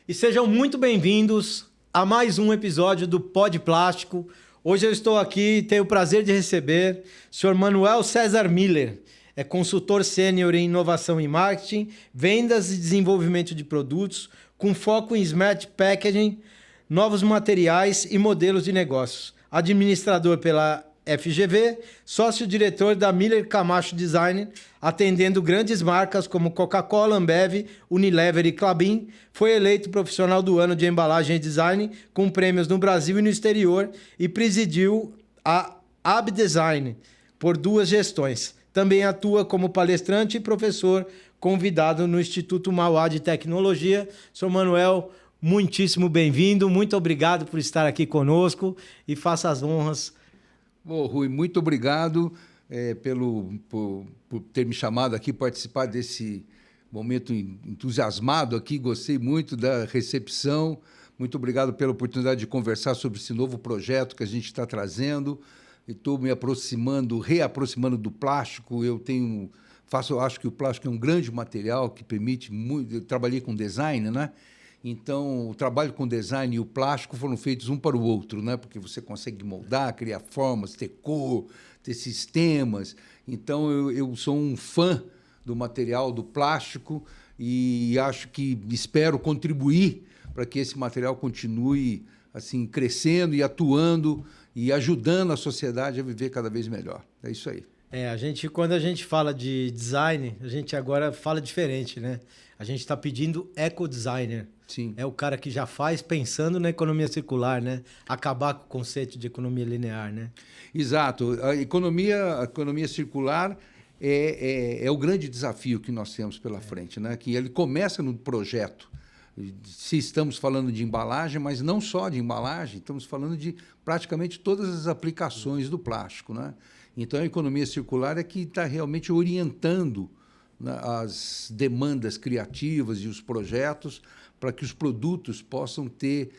E sejam muito bem-vindos a mais um episódio do Pod Plástico. Hoje eu estou aqui e tenho o prazer de receber o Sr. Manuel César Miller. É consultor sênior em inovação e marketing, vendas e desenvolvimento de produtos, com foco em smart packaging, novos materiais e modelos de negócios. Administrador pela FGV, sócio-diretor da Miller Camacho Design, atendendo grandes marcas como Coca-Cola, Ambev, Unilever e Klabin. Foi eleito profissional do ano de embalagem e design, com prêmios no Brasil e no exterior, e presidiu a AB Design por 2 gestões. Também atua como palestrante e professor convidado no Instituto Mauá de Tecnologia. Sr. Manuel, muitíssimo bem-vindo, muito obrigado por estar aqui conosco e faça as honras. Rui, muito obrigado por ter me chamado aqui participar desse momento entusiasmado aqui. Gostei muito da recepção. Muito obrigado pela oportunidade de conversar sobre esse novo projeto que a gente está trazendo. Estou me reaproximando do plástico. Eu acho que o plástico é um grande material que permite muito. Eu trabalhei com design, né? Então, o trabalho com design e o plástico foram feitos um para o outro, né? Porque você consegue moldar, criar formas, ter cor, ter sistemas. Então, eu sou um fã do material, do plástico, e espero contribuir para que esse material continue assim, crescendo e atuando e ajudando a sociedade a viver cada vez melhor. É isso aí. Quando a gente fala de design, a gente agora fala diferente, né? A gente está pedindo eco-designer. Sim. É o cara que já faz pensando na economia circular, né? Acabar com o conceito de economia linear, né? Exato. A economia circular é o grande desafio que nós temos pela frente, né? Que ele começa no projeto. Se estamos falando de embalagem, mas não só de embalagem, estamos falando de praticamente todas as aplicações do plástico, né? Então, a economia circular é que está realmente orientando, né, as demandas criativas e os projetos para que os produtos possam ter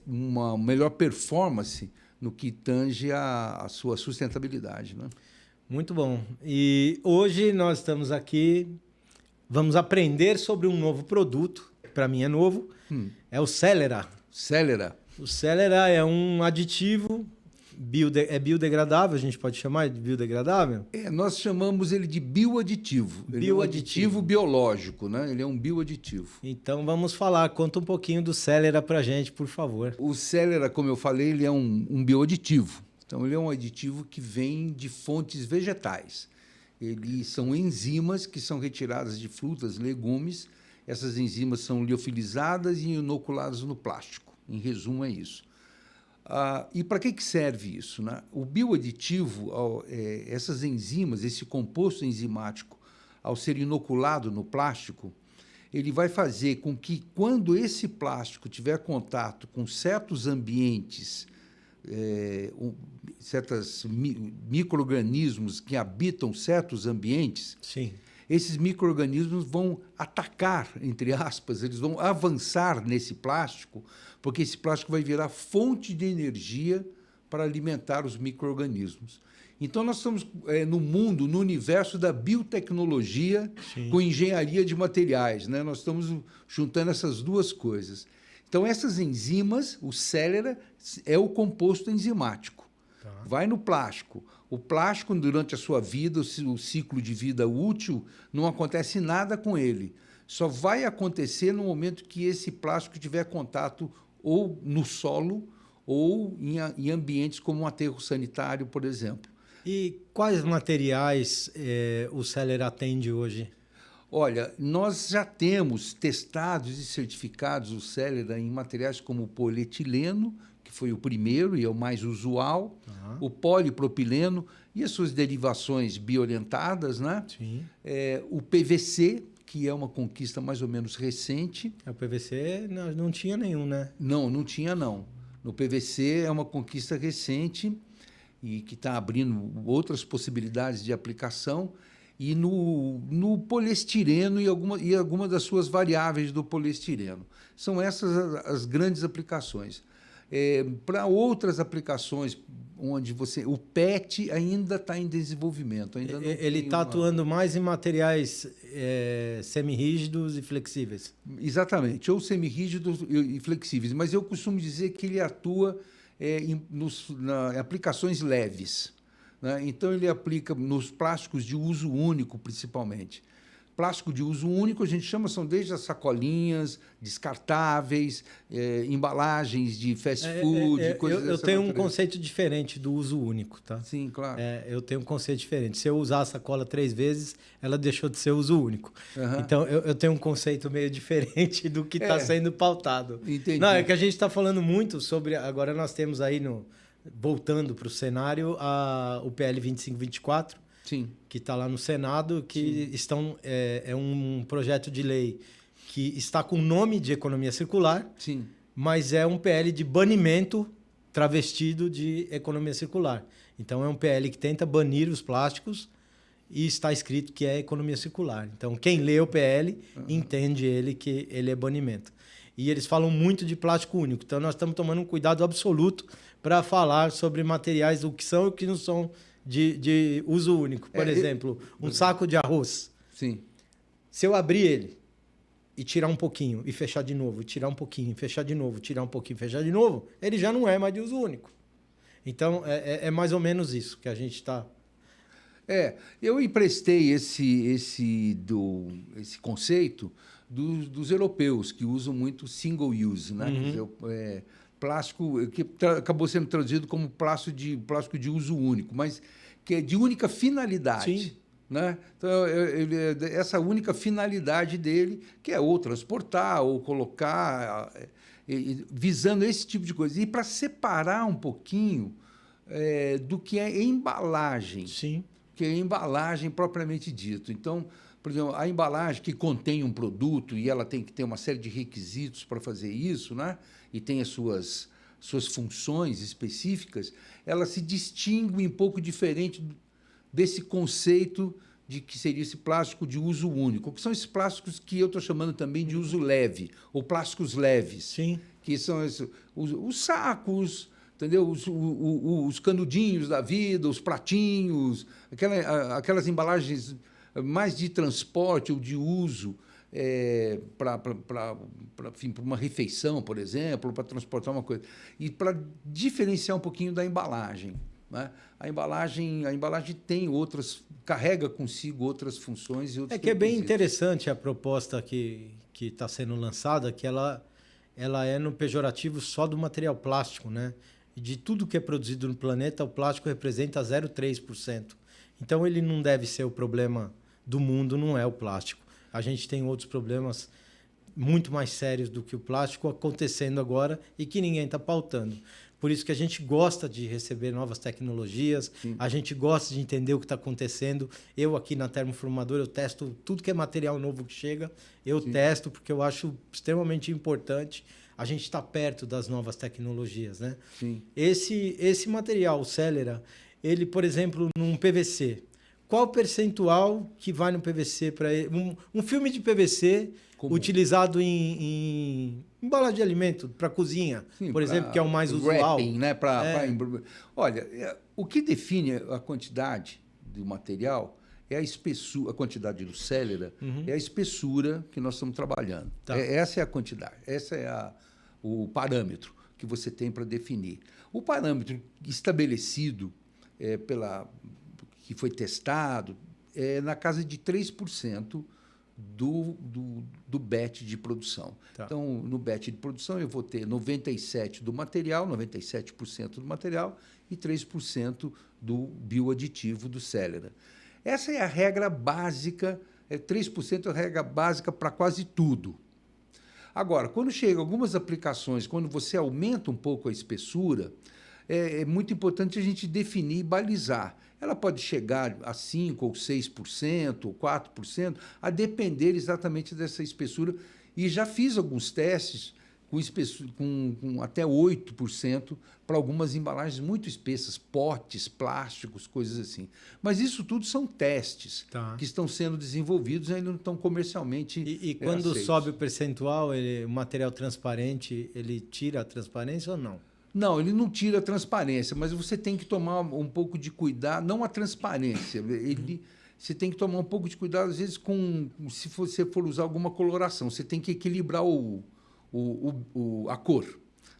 uma melhor performance no que tange a sua sustentabilidade, né? Muito bom. E hoje nós estamos aqui, vamos aprender sobre um novo produto. Para mim é novo, é o Celera. Celera. O Celera é um aditivo biodegradável, a gente pode chamar de biodegradável? Nós chamamos ele de bioaditivo. Ele é um aditivo biológico, né? Ele é um bioaditivo. Então vamos falar, conta um pouquinho do Celera para a gente, por favor. O Celera, como eu falei, ele é um bioaditivo. Então, ele é um aditivo que vem de fontes vegetais. Eles são enzimas que são retiradas de frutas, legumes. Essas enzimas são liofilizadas e inoculadas no plástico. Em resumo, é isso. E para que serve isso, né? O bioaditivo, essas enzimas, esse composto enzimático, ao ser inoculado no plástico, ele vai fazer com que, quando esse plástico tiver contato com certos ambientes, certos micro-organismos que habitam certos ambientes, sim, esses micro-organismos vão atacar, entre aspas, eles vão avançar nesse plástico, porque esse plástico vai virar fonte de energia para alimentar os micro-organismos. Então, nós estamos no mundo, no universo da biotecnologia, sim, com engenharia de materiais, né? Nós estamos juntando essas duas coisas. Então, essas enzimas, o Celera, é o composto enzimático. Tá. Vai no plástico. O plástico, durante a sua vida, o ciclo de vida útil, não acontece nada com ele. Só vai acontecer no momento que esse plástico tiver contato ou no solo ou em ambientes como um aterro sanitário, por exemplo. E quais materiais o Celera atende hoje? Olha, nós já temos testados e certificados o Celera em materiais como o polietileno, que foi o primeiro e é o mais usual, o polipropileno e as suas derivações bioorientadas, né? Sim. O PVC, que é uma conquista mais ou menos recente. O PVC não tinha nenhum, né? Não tinha, não. No PVC é uma conquista recente e que está abrindo outras possibilidades de aplicação. E no poliestireno e algumas das suas variáveis do poliestireno. São essas as grandes aplicações. Para outras aplicações, onde o PET ainda está em desenvolvimento. Ele está atuando mais em materiais semirrígidos e flexíveis. Exatamente, ou semirrígidos e flexíveis. Mas eu costumo dizer que ele atua em aplicações leves, né? Então, ele aplica nos plásticos de uso único, principalmente. Plástico de uso único, a gente chama, são desde as sacolinhas, descartáveis, embalagens de fast food, coisas eu tenho um conceito diferente do uso único, tá? Sim, claro. Eu tenho um conceito diferente. Se eu usar a sacola 3 vezes, ela deixou de ser uso único. Uhum. Então, eu tenho um conceito meio diferente do que está sendo pautado. Entendi. Não, é que a gente está falando muito sobre... Agora nós temos aí, voltando para o cenário, o PL 2524, sim, que está lá no Senado, que é um projeto de lei que está com o nome de economia circular, sim, mas é um PL de banimento travestido de economia circular. Então, é um PL que tenta banir os plásticos e está escrito que é economia circular. Então, quem lê o PL entende que ele é banimento. E eles falam muito de plástico único. Então, nós estamos tomando um cuidado absoluto para falar sobre materiais, o que são e o que não são de uso único. Por exemplo, um saco de arroz. Sim. Se eu abrir ele e tirar um pouquinho e fechar de novo, tirar um pouquinho, fechar de novo, tirar um pouquinho, fechar de novo, ele já não é mais de uso único. Então, é mais ou menos isso que a gente está... Eu emprestei esse conceito dos europeus, que usam muito single use, né? Quer dizer, plástico que acabou sendo traduzido como plástico de uso único, mas que é de única finalidade. Sim. Né? Então, essa única finalidade dele, que é ou transportar, ou colocar, visando esse tipo de coisa. E para separar um pouquinho do que é embalagem. Sim. Que é embalagem propriamente dito. Então, por exemplo, a embalagem que contém um produto e ela tem que ter uma série de requisitos para fazer isso, né? E tem as suas funções específicas, ela se distingue um pouco diferente desse conceito de que seria esse plástico de uso único, que são esses plásticos que eu estou chamando também de uso leve, ou plásticos leves. Sim. Que são os sacos, entendeu? Os canudinhos da vida, os pratinhos, aquelas embalagens mais de transporte ou de uso para uma refeição, por exemplo, para transportar uma coisa. E para diferenciar um pouquinho da embalagem. Né? A embalagem carrega consigo outras funções e outros que é bem interessante a proposta que está sendo lançada, que ela é no pejorativo só do material plástico, né? E de tudo que é produzido no planeta, o plástico representa 0,3%. Então, ele não deve ser o problema do mundo, não é o plástico. A gente tem outros problemas muito mais sérios do que o plástico acontecendo agora e que ninguém está pautando. Por isso que a gente gosta de receber novas tecnologias, Sim. A gente gosta de entender o que está acontecendo. Eu aqui na Termoformadora, eu testo tudo que é material novo que chega, eu Sim. testo porque eu acho extremamente importante a gente estar perto das novas tecnologias, né? Sim. Esse material, o Celera, ele, por exemplo, num PVC, qual o percentual que vai no PVC para ele? Um filme de PVC comum, utilizado em embalagem de alimento para cozinha, sim, por exemplo, que é o mais usual. Wrapping, né? Olha, o que define a quantidade do material é a espessura, a quantidade do Celera, é a espessura que nós estamos trabalhando. Tá. Essa é a quantidade, essa é o parâmetro que você tem para definir. O parâmetro estabelecido que foi testado é na casa de 3% do batch de produção. Tá. Então, no batch de produção, eu vou ter 97% do material e 3% do bioaditivo do Celera. Essa é a regra básica, 3% é a regra básica para quase tudo. Agora, quando chega algumas aplicações, quando você aumenta um pouco a espessura, é muito importante a gente definir e balizar. Ela pode chegar a 5% ou 6% ou 4%, a depender exatamente dessa espessura. E já fiz alguns testes com até 8% para algumas embalagens muito espessas, potes, plásticos, coisas assim. Mas isso tudo são testes que estão sendo desenvolvidos e ainda não estão comercialmente E quando aceitos. sobe o percentual, o material transparente, ele tira a transparência ou não? Não, ele não tira a transparência, mas você tem que tomar um pouco de cuidado, não a transparência, você tem que tomar um pouco de cuidado, às vezes, se você for usar alguma coloração, você tem que equilibrar a cor.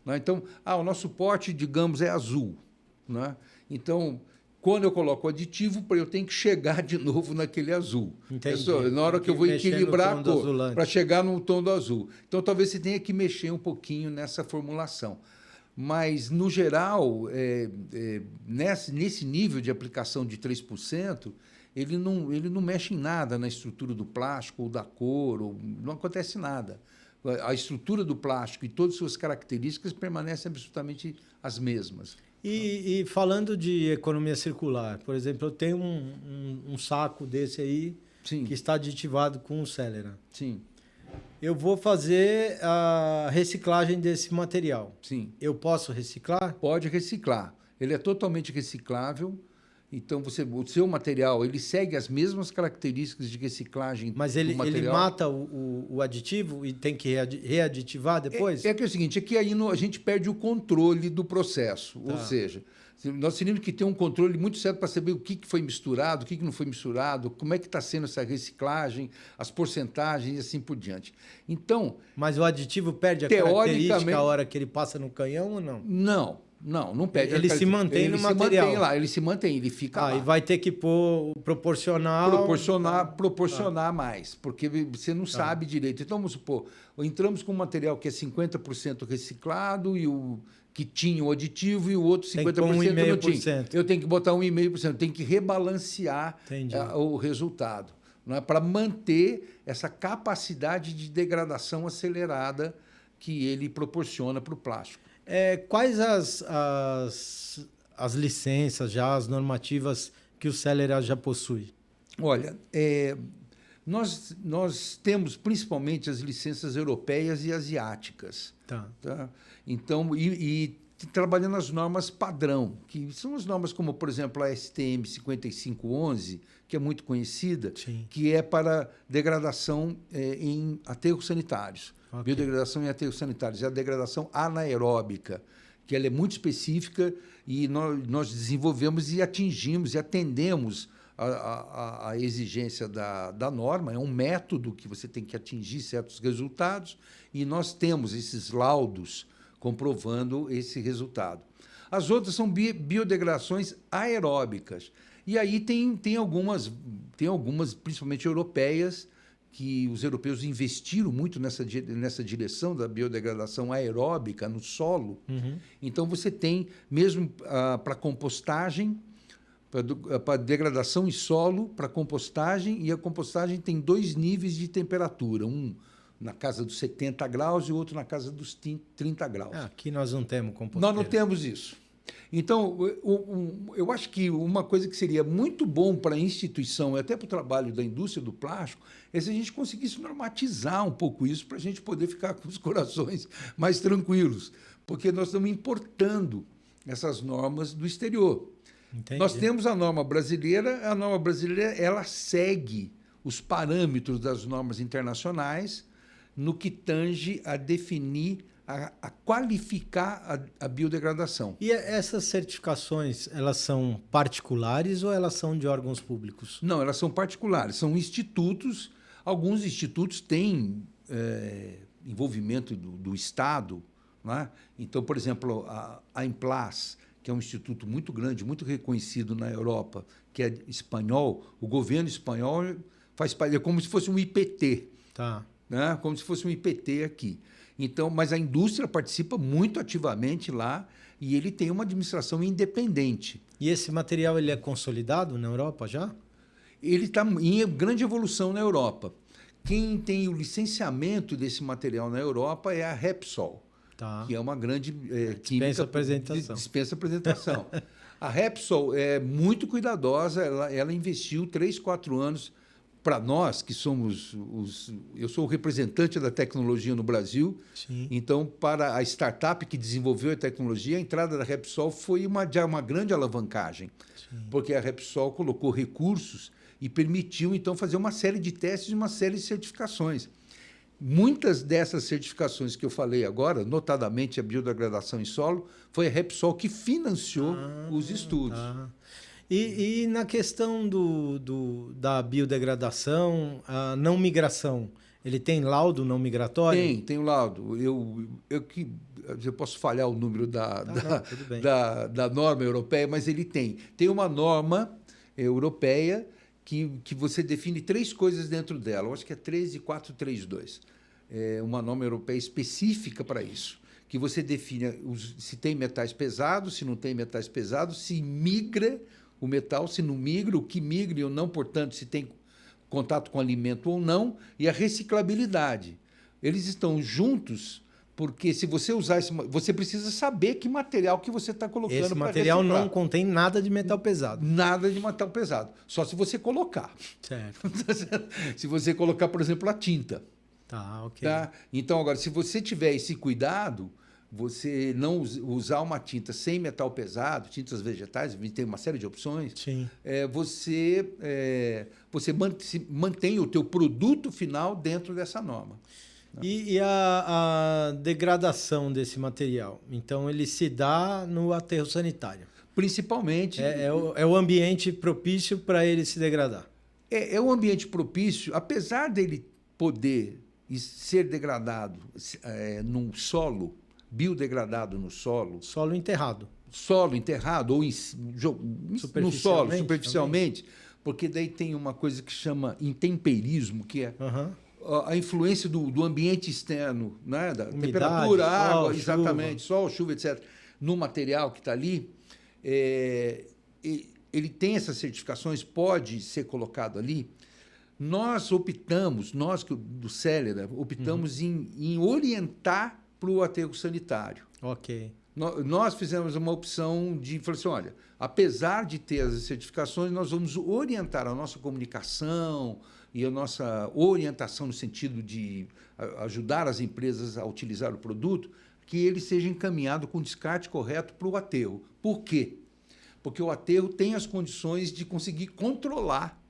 Né? Então, o nosso pote, digamos, é azul. Né? Então, quando eu coloco o aditivo, eu tenho que chegar de novo naquele azul. Na hora que eu vou equilibrar a cor, para chegar no tom do azul. Então, talvez você tenha que mexer um pouquinho nessa formulação. Mas, no geral, nesse nível de aplicação de 3%, ele não mexe em nada na estrutura do plástico ou da cor, não acontece nada. A estrutura do plástico e todas as suas características permanecem absolutamente as mesmas. E falando de economia circular, por exemplo, eu tenho um saco desse aí, sim, que está aditivado com o Celera. Sim. Eu vou fazer a reciclagem desse material. Sim. Eu posso reciclar? Pode reciclar. Ele é totalmente reciclável. Então, o seu material ele segue as mesmas características de reciclagem. Mas ele mata o aditivo e tem que readitivar depois? É que é o seguinte, é que aí a gente perde o controle do processo. Tá. Ou seja, nós teríamos que ter um controle muito certo para saber o que foi misturado, o que não foi misturado, como é que está sendo essa reciclagem, as porcentagens e assim por diante. Então, mas o aditivo perde a característica a hora que ele passa no canhão ou não? Não perde. Ele se mantém no material. Ele se mantém, ele fica lá. E vai ter que pôr proporcionar mais, porque você não sabe direito. Então, vamos supor, entramos com um material que é 50% reciclado e que tinha o aditivo e o outro 50% não tinha. Eu tenho que botar 1,5%, tenho que rebalancear o resultado, não é? Para manter essa capacidade de degradação acelerada que ele proporciona para o plástico. Quais as licenças, as normativas que o Celera já possui? Olha, nós temos principalmente as licenças europeias e asiáticas. Tá? Então, e trabalhando as normas padrão, que são as normas como, por exemplo, a STM 5511, que é muito conhecida, sim, que é para degradação em aterros sanitários. Okay. Biodegradação em aterros sanitários. É a degradação anaeróbica, que ela é muito específica e nós desenvolvemos e atingimos e atendemos a exigência da norma. É um método que você tem que atingir certos resultados e nós temos esses laudos comprovando esse resultado. As outras são biodegradações aeróbicas. E aí tem algumas, principalmente europeias, que os europeus investiram muito nessa direção da biodegradação aeróbica no solo. Uhum. Então, você tem, mesmo para compostagem, para degradação em solo, para compostagem, e a compostagem tem 2 níveis de temperatura, um na casa dos 70 graus e o outro na casa dos 30 graus. Aqui nós não temos composteira. Nós não temos isso. Então, eu acho que uma coisa que seria muito bom para a instituição e até para o trabalho da indústria do plástico é se a gente conseguisse normatizar um pouco isso para a gente poder ficar com os corações mais tranquilos, porque nós estamos importando essas normas do exterior. Entendi. Nós temos a norma brasileira ela segue os parâmetros das normas internacionais no que tange a definir a qualificar a biodegradação. E essas certificações, elas são particulares ou elas são de órgãos públicos? Não, elas são particulares, são institutos. Alguns institutos têm envolvimento do Estado. Né? Então, por exemplo, a Implas, que é um instituto muito grande, muito reconhecido na Europa, que é espanhol, o governo espanhol faz parte, é como se fosse um IPT. Tá. Né? Como se fosse um IPT aqui. Então, mas a indústria participa muito ativamente lá e ele tem uma administração independente. E esse material ele é consolidado na Europa já? Ele está em grande evolução na Europa. Quem tem o licenciamento desse material na Europa é a Repsol, tá, que é uma grande dispensa apresentação. Dispensa apresentação. A Repsol é muito cuidadosa, ela investiu 3, 4 anos. Para nós, que somos eu sou o representante da tecnologia no Brasil, sim, então, para a startup que desenvolveu a tecnologia, a entrada da Repsol foi uma grande alavancagem, sim, porque a Repsol colocou recursos e permitiu, então, fazer uma série de testes e uma série de certificações. muitas dessas certificações que eu falei agora, notadamente a biodegradação em solo, foi a Repsol que financiou os estudos. E na questão da biodegradação, a não migração, ele tem laudo não migratório? Tem o laudo. Eu posso falhar o número da norma europeia, mas ele tem. Tem uma norma europeia que você define 3 coisas dentro dela. Eu acho que é 13432. É uma norma europeia específica para isso, que você define se tem metais pesados, se não tem metais pesados, se migra o metal, se não migra, o que migra ou não, portanto, se tem contato com alimento ou não, e a reciclabilidade. Eles estão juntos porque se você usar você precisa saber que material que você está colocando para reciclar. Esse material não contém nada de metal pesado. Nada de metal pesado, só se você colocar. Certo. Se você colocar, por exemplo, a tinta. Tá, ok. Tá? Então, agora, se você tiver esse cuidado, você não usar uma tinta sem metal pesado, tintas vegetais, tem uma série de opções. Sim. Você mantém o teu produto final dentro dessa norma. E a degradação desse material? Então, ele se dá no aterro sanitário. Principalmente... É o ambiente propício para ele se degradar. É um ambiente propício, apesar dele poder ser degradado num solo, biodegradado no solo. Solo enterrado. Solo enterrado ou no solo, superficialmente, porque daí tem uma coisa que chama intemperismo, que é a influência do ambiente externo, né? Da umidade, temperatura, água, sol, exatamente, sol, chuva, etc., no material que está ali. Ele tem essas certificações, pode ser colocado ali. Nós do Celera, optamos em orientar para o aterro sanitário. Ok. Nós fizemos uma opção de falar assim, olha, apesar de ter as certificações, nós vamos orientar a nossa comunicação e a nossa orientação no sentido de ajudar as empresas a utilizar o produto, que ele seja encaminhado com descarte correto para o aterro. Por quê? Porque o aterro tem as condições de conseguir controlar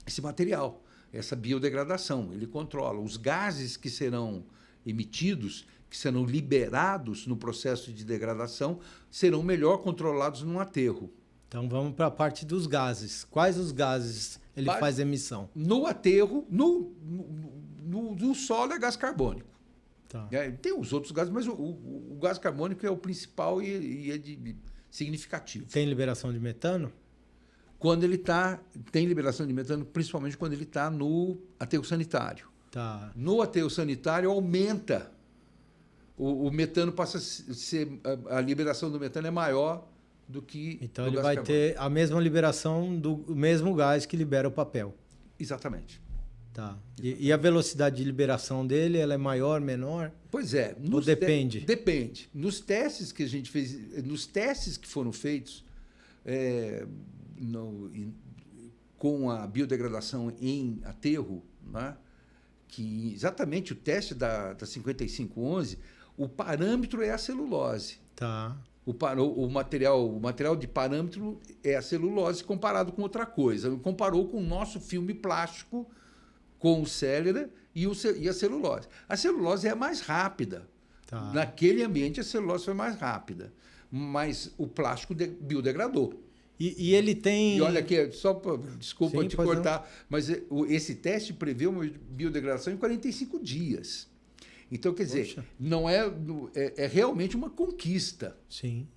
esse material, essa biodegradação. Ele controla os gases que serão emitidos, que serão liberados no processo de degradação, serão melhor controlados no aterro. Então vamos para a parte dos gases. Quais os gases ele faz emissão? No aterro, no solo é gás carbônico. Tá. Tem os outros gases, mas o gás carbônico é o principal e é significativo. Tem liberação de metano? Tem liberação de metano, principalmente quando ele está no aterro sanitário. Tá. No aterro sanitário aumenta. O metano passa a ser... A liberação do metano é maior do que então do ele gás vai carbônico. ter a mesma liberação do mesmo gás que libera o papel. Exatamente. Tá. E a velocidade de liberação dele, ela é maior, menor? Pois é. Ou depende? Depende. Nos testes que a gente fez, nos testes que foram feitos com a biodegradação em aterro, né, que exatamente o teste da 5511, o parâmetro é a celulose. Tá. O material de parâmetro é a celulose comparado com outra coisa. Ele comparou com o nosso filme plástico, com o Celera e a celulose. A celulose é a mais rápida. Tá. Naquele ambiente, a celulose foi mais rápida. Mas o plástico biodegradou. E ele tem... E olha aqui, desculpa te cortar, não. mas esse teste prevê uma biodegradação em 45 dias. Então, quer dizer, não é realmente uma conquista. Sim.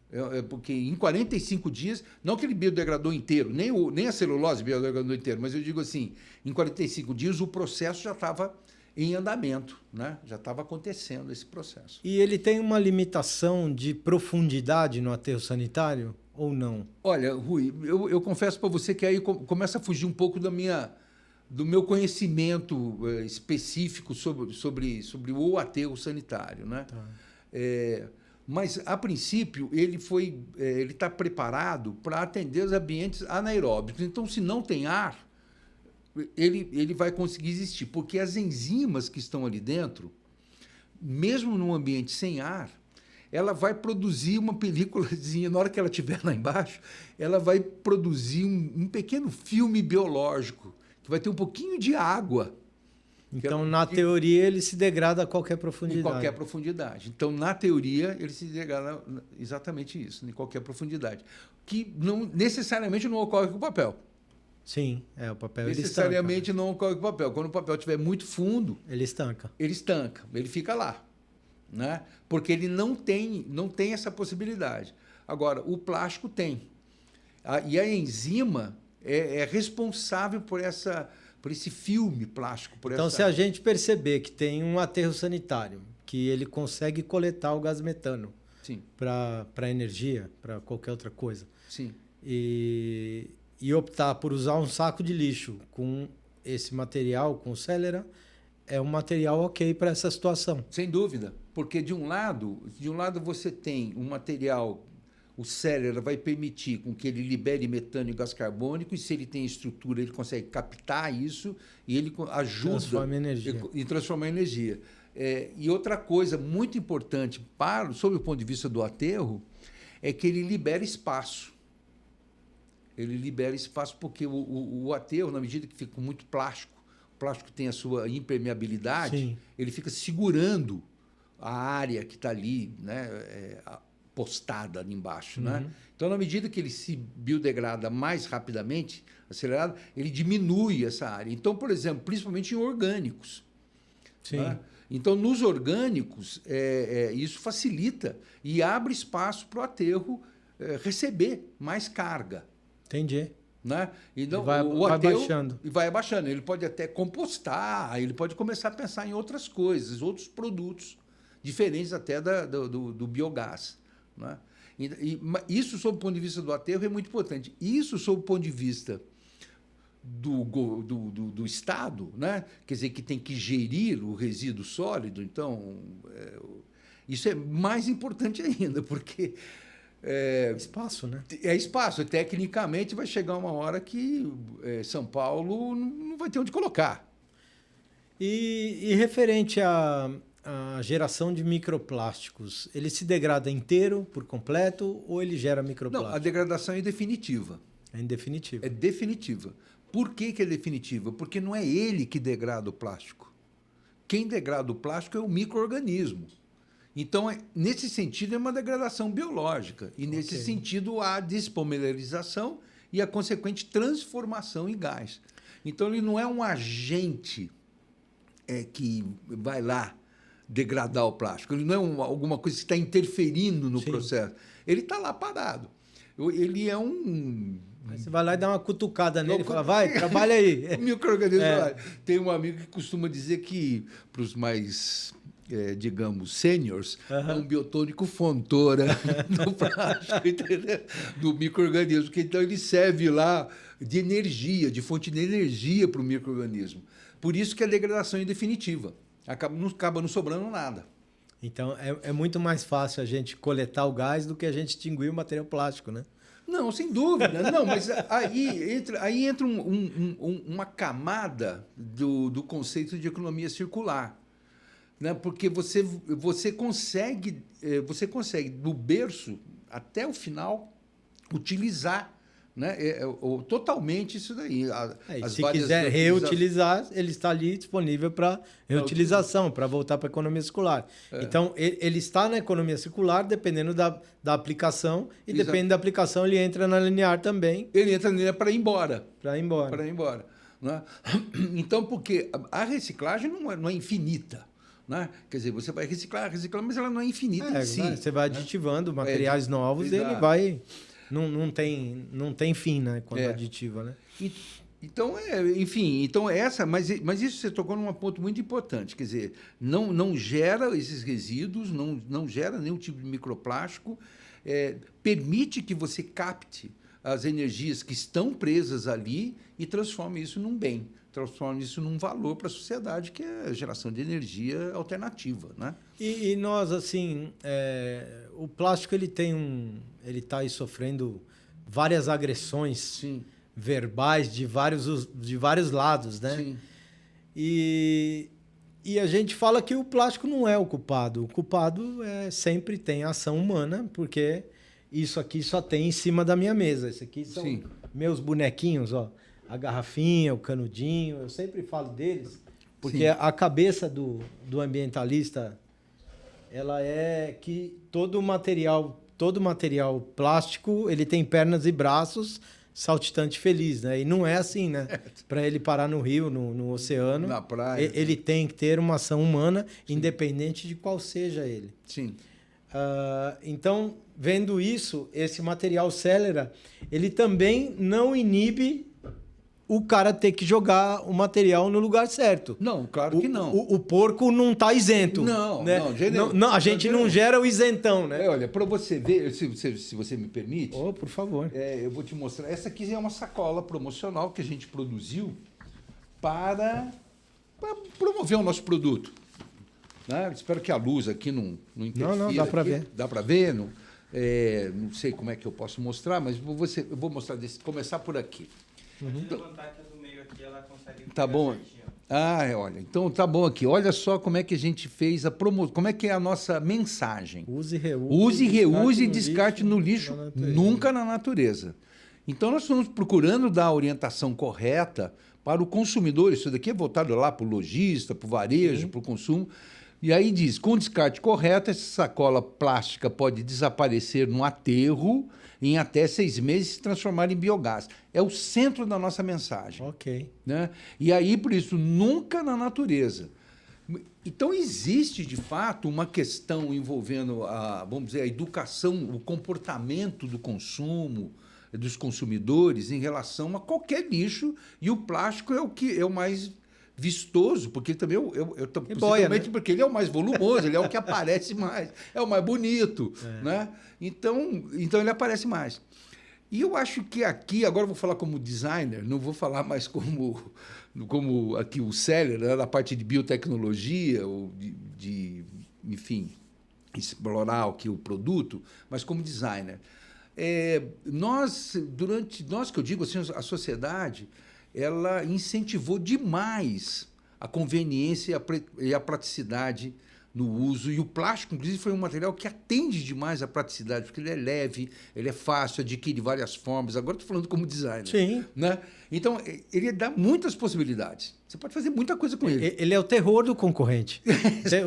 Porque em 45 dias, não que ele biodegradou inteiro, nem a celulose biodegradou inteiro, mas eu digo assim, em 45 dias o processo já estava em andamento, né? Já estava acontecendo esse processo. E ele tem uma limitação de profundidade no aterro sanitário ou não? Olha, Rui, eu confesso para você que aí começa a fugir um pouco do meu conhecimento específico sobre o aterro sanitário, né? Tá. Mas, a princípio, ele está preparado para atender os ambientes anaeróbicos. Então, se não tem ar, ele vai conseguir existir, porque as enzimas que estão ali dentro, mesmo num ambiente sem ar, ela vai produzir uma películazinha, na hora que ela estiver lá embaixo, ela vai produzir um pequeno filme biológico, que vai ter um pouquinho de água. Então, na teoria, ele se degrada a qualquer Em profundidade. qualquer profundidade. Então, na teoria, ele se degrada exatamente isso, em qualquer profundidade. Que não necessariamente não ocorre com o papel. Sim, o papel Necessariamente não ocorre com o papel. Quando o papel estiver muito fundo, ele estanca. ele fica lá, né? Porque ele não tem essa possibilidade. Agora, o plástico tem. E a enzima é responsável por esse filme plástico. Então, se a gente perceber que tem um aterro sanitário, que ele consegue coletar o gás metano para energia, para qualquer outra coisa, sim, e optar por usar um saco de lixo com esse material, com o Celera, é um material ok para essa situação. sem dúvida. Porque, de um lado você tem um material... O Celera vai permitir com que ele libere metano e gás carbônico, e se ele tem estrutura, ele consegue captar isso e ele ajuda... Transforma em energia. E transformar em energia. E outra coisa muito importante, sob o ponto de vista do aterro, é que ele libera espaço. Ele libera espaço porque o aterro, na medida que fica com muito plástico, o plástico tem a sua impermeabilidade, Sim. ele fica segurando a área que está ali, né? Postada ali embaixo, né? Então, na medida que ele se biodegrada mais rapidamente, acelerado, ele diminui essa área. Então, por exemplo, principalmente em orgânicos. Sim. Né? Então, nos orgânicos, isso facilita e abre espaço para o aterro receber mais carga. Entendi. Né? Então, vai aterro abaixando. E vai abaixando. Ele pode até compostar, ele pode começar a pensar em outras coisas, outros produtos, diferentes até do biogás. Né? Isso, sob o ponto de vista do aterro, é muito importante. Isso, sob o ponto de vista do Estado, né? Quer dizer, que tem que gerir o resíduo sólido, então, isso é mais importante ainda, porque... espaço, né? É espaço. Tecnicamente, vai chegar uma hora que São Paulo não vai ter onde colocar. E referente à geração de microplásticos, ele se degrada inteiro, por completo, ou ele gera microplástico? Não, a degradação é definitiva. É em definitivo. É definitiva. Por que é definitiva? Porque não é ele que degrada o plástico. Quem degrada o plástico é o micro-organismo. Então, nesse sentido, é uma degradação biológica. E, nesse sentido, há a despolimerização e a consequente transformação em gás. Então, ele não é um agente que vai lá degradar o plástico. Ele não é alguma coisa que está interferindo no processo. Ele está lá parado. Ele é um... Aí você vai lá e dá uma cutucada nele e fala, vai, trabalha aí. O micro-organismo. Tem um amigo que costuma dizer que, para os mais... digamos, sêniors, é um biotônico fontora do plástico, entendeu? Do micro-organismo, porque então ele serve lá de energia, de fonte de energia para o micro-organismo. Por isso que a degradação é definitiva. Acaba não sobrando nada. Então, é muito mais fácil a gente coletar o gás do que a gente extinguir o material plástico, né? Não, sem dúvida. Não, mas aí entra uma camada do conceito de economia circular. Né? Porque você consegue, do berço até o final, utilizar, né? Totalmente isso daí. Se quiser reutilizar, ele está ali disponível para reutilização, para voltar para a economia circular. Então, ele está na economia circular, dependendo da aplicação, e dependendo da aplicação, ele entra na linear também. Ele entra na linear para ir embora. Para ir embora. Para ir embora. Né? Então, porque a reciclagem não é infinita. Né? Quer dizer, você vai reciclar, mas ela não é infinita em si. Você vai aditivando materiais novos e ele vai... Não tem fim, né? Quando aditiva, né? Então, enfim, mas isso você tocou num ponto muito importante. Quer dizer, não gera esses resíduos, não gera nenhum tipo de microplástico, permite que você capte as energias que estão presas ali e transforme isso num bem. Transforma isso num valor para a sociedade, que é a geração de energia alternativa, né? E nós, assim, o plástico ele está aí sofrendo várias agressões verbais de vários lados, né? Sim. E a gente fala que o plástico não é o culpado. O culpado sempre tem a ação humana, porque isso aqui só tem em cima da minha mesa. Isso aqui são meus bonequinhos, ó. a garrafinha, o canudinho. Eu sempre falo deles, porque Sim. a cabeça do ambientalista, ela é que todo material plástico, ele tem pernas e braços, saltitante feliz, né? E não é assim, né? Para ele parar no rio, no oceano, Na praia. ele tem que ter uma ação humana, independente de qual seja ele. Sim. Então, vendo isso, esse material Celera, ele também não inibe o cara ter que jogar o material no lugar certo. Não, claro que não. O porco não está isento. Não, né? não, A gente não gera o isentão, né? Olha, para você ver, se você me permite, Oh, por favor. eu vou te mostrar. Essa aqui é uma sacola promocional que a gente produziu para promover o nosso produto. Né? Espero que a luz aqui não interfira. Não, dá para ver. Dá para ver? Não sei como é que eu posso mostrar, mas eu vou mostrar começar por aqui. Pode levantar que a do meio aqui, ela consegue... Tá bom. Olha, então tá bom aqui. Olha só como é que a gente fez a promoção, como é que é a nossa mensagem. Use, reuse. Use, reuse e descarte no lixo, nunca na natureza. Então nós estamos procurando dar a orientação correta para o consumidor. Isso daqui é voltado lá para o lojista, para o varejo, para o consumo. E aí diz, com descarte correto, essa sacola plástica pode desaparecer no aterro em até 6 meses e se transformar em biogás. É o centro da nossa mensagem. Ok. Né? E aí, por isso, nunca na natureza. Então, existe, de fato, uma questão envolvendo vamos dizer, a educação, o comportamento do consumo, dos consumidores em relação a qualquer lixo, e o plástico é o que é o mais vistoso, porque também possivelmente, né? Porque ele é o mais volumoso, ele é o que aparece mais, é o mais bonito, né? Então ele aparece mais. E eu acho que aqui, agora eu vou falar como designer, não vou falar mais como aqui o Celera, né, na parte de biotecnologia, ou enfim, explorar aqui o produto, mas como designer. Nós que eu digo assim, a sociedade, ela incentivou demais a conveniência e a praticidade no uso. E o plástico, inclusive, foi um material que atende demais à praticidade, porque ele é leve, ele é fácil, adquire várias formas. Agora estou falando como designer. Sim. Né? Então, ele dá muitas possibilidades. Você pode fazer muita coisa com ele. Ele é o terror do concorrente.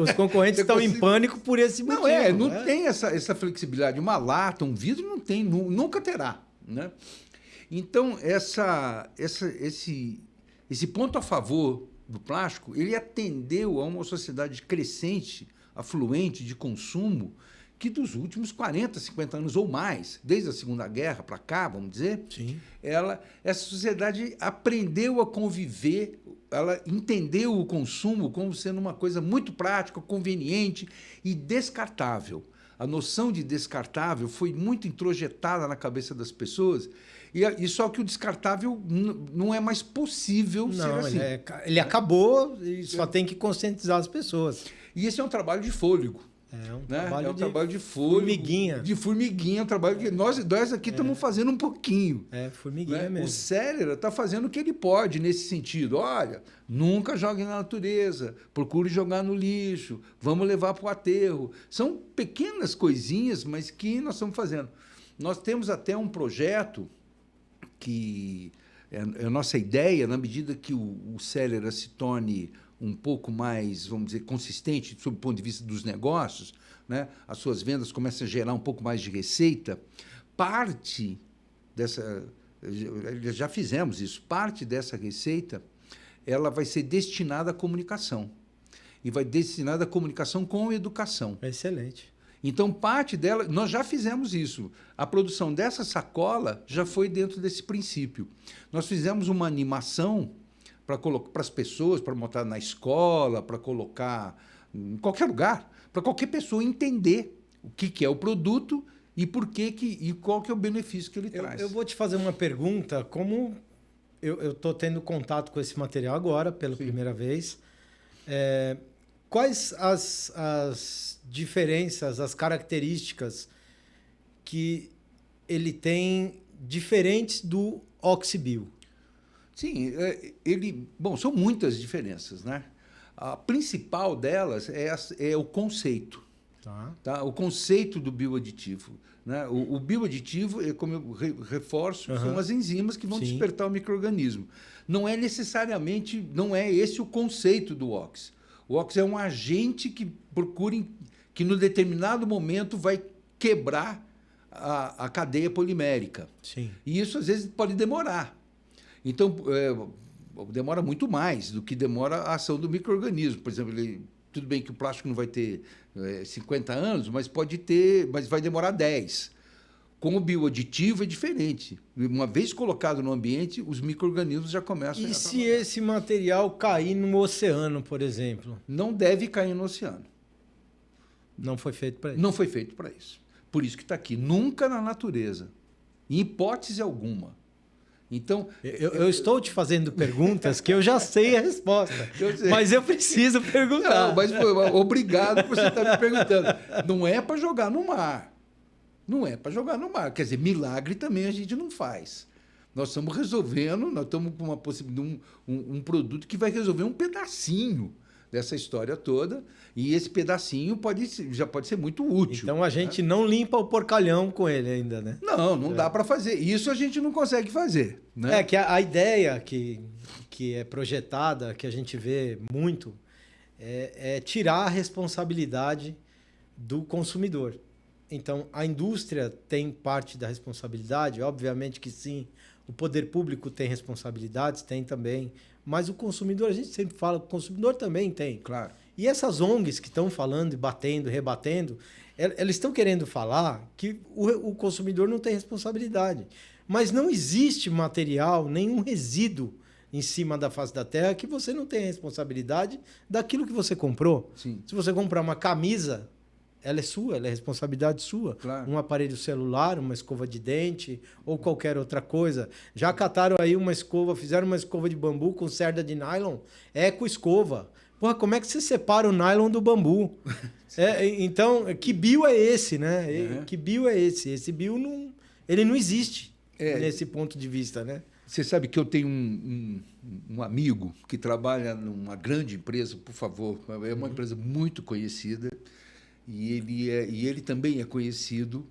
Os concorrentes estão em pânico por esse motivo. Não tem essa flexibilidade. Uma lata, um vidro, não tem, nunca terá. Né? Então, esse ponto a favor do plástico, ele atendeu a uma sociedade crescente, afluente de consumo, que dos últimos 40, 50 anos ou mais, desde a Segunda Guerra para cá, vamos dizer, Sim. Essa sociedade aprendeu a conviver, ela entendeu o consumo como sendo uma coisa muito prática, conveniente e descartável. A noção de descartável foi muito introjetada na cabeça das pessoas, e só que o descartável não é mais possível ser assim. Ele acabou e só tem que conscientizar as pessoas. E esse é um trabalho de fôlego. É um trabalho de fôlego. Formiguinha. De formiguinha, é um trabalho que nós aqui estamos fazendo um pouquinho. Formiguinha mesmo. O Celera está fazendo o que ele pode nesse sentido. Olha, nunca jogue na natureza, procure jogar no lixo, vamos levar para o aterro. São pequenas coisinhas, mas que nós estamos fazendo. Nós temos até um projeto que é a nossa ideia, na medida que o Celera se torne um pouco mais, vamos dizer, consistente sob o ponto de vista dos negócios, né? As suas vendas começam a gerar um pouco mais de receita, parte dessa, já fizemos isso, parte dessa receita, ela vai ser destinada à comunicação, e vai destinada à comunicação com educação. Excelente. Então, parte dela, nós já fizemos isso. A produção dessa sacola já foi dentro desse princípio. Nós fizemos uma animação para as pessoas, para montar na escola, para colocar em qualquer lugar, para qualquer pessoa entender o que é o produto e por e qual que é o benefício que ele traz. Eu vou te fazer uma pergunta, como eu estou tendo contato com esse material agora, pela primeira vez. Quais as diferenças, as características que ele tem diferentes do Oxibio? Sim, são muitas diferenças, né? A principal delas é o conceito. Tá? O conceito do bioaditivo. Né? O bioaditivo, como eu reforço, são as enzimas que vão despertar o micro-organismo. Não é necessariamente, não é esse o conceito do OX. O OX é um agente que procura, que no determinado momento vai quebrar a cadeia polimérica. Sim. E isso, às vezes, pode demorar. Então, demora muito mais do que demora a ação do micro-organismo. Por exemplo, tudo bem que o plástico não vai ter 50 anos, mas mas vai demorar 10. Com o bioaditivo é diferente. Uma vez colocado no ambiente, os micro-organismos já começam a E se esse material cair no oceano, por exemplo? Não deve cair no oceano. Não foi feito para isso. Não foi feito para isso. Por isso que está aqui. Nunca na natureza. Em hipótese alguma. Então, eu estou te fazendo perguntas que eu já sei a resposta. Eu mas eu preciso perguntar. Não, mas obrigado por você estar me perguntando. Não é para jogar no mar. Não é para jogar no mar. Quer dizer, milagre também a gente não faz. Nós estamos resolvendo, nós estamos com uma possibilidade, um produto que vai resolver um pedacinho dessa história toda, e esse pedacinho já pode ser muito útil. Então a gente não limpa o porcalhão com ele ainda, né? Não dá para fazer. Isso a gente não consegue fazer. Né? É que a ideia que é projetada, que a gente vê muito, é tirar a responsabilidade do consumidor. Então, a indústria tem parte da responsabilidade, obviamente que sim, o poder público tem responsabilidades, tem também, mas o consumidor, a gente sempre fala, o consumidor também tem. Claro. E essas ONGs que estão falando, batendo, rebatendo, eles estão querendo falar que o consumidor não tem responsabilidade. Mas não existe material, nenhum resíduo em cima da face da Terra que você não tenha responsabilidade daquilo que você comprou. Sim. Se você comprar uma camisa, ela é sua, ela é responsabilidade sua. Claro. Um aparelho celular, uma escova de dente ou qualquer outra coisa. Já cataram aí uma escova, fizeram uma escova de bambu com cerda de nylon, eco-escova. Porra, como é que você separa o nylon do bambu? Então, que bio é esse, né? Uhum. Que bio é esse? Esse bio ele não existe nesse ponto de vista, né? Você sabe que eu tenho um amigo que trabalha numa grande empresa, por favor, é uma empresa muito conhecida, e ele também é conhecido,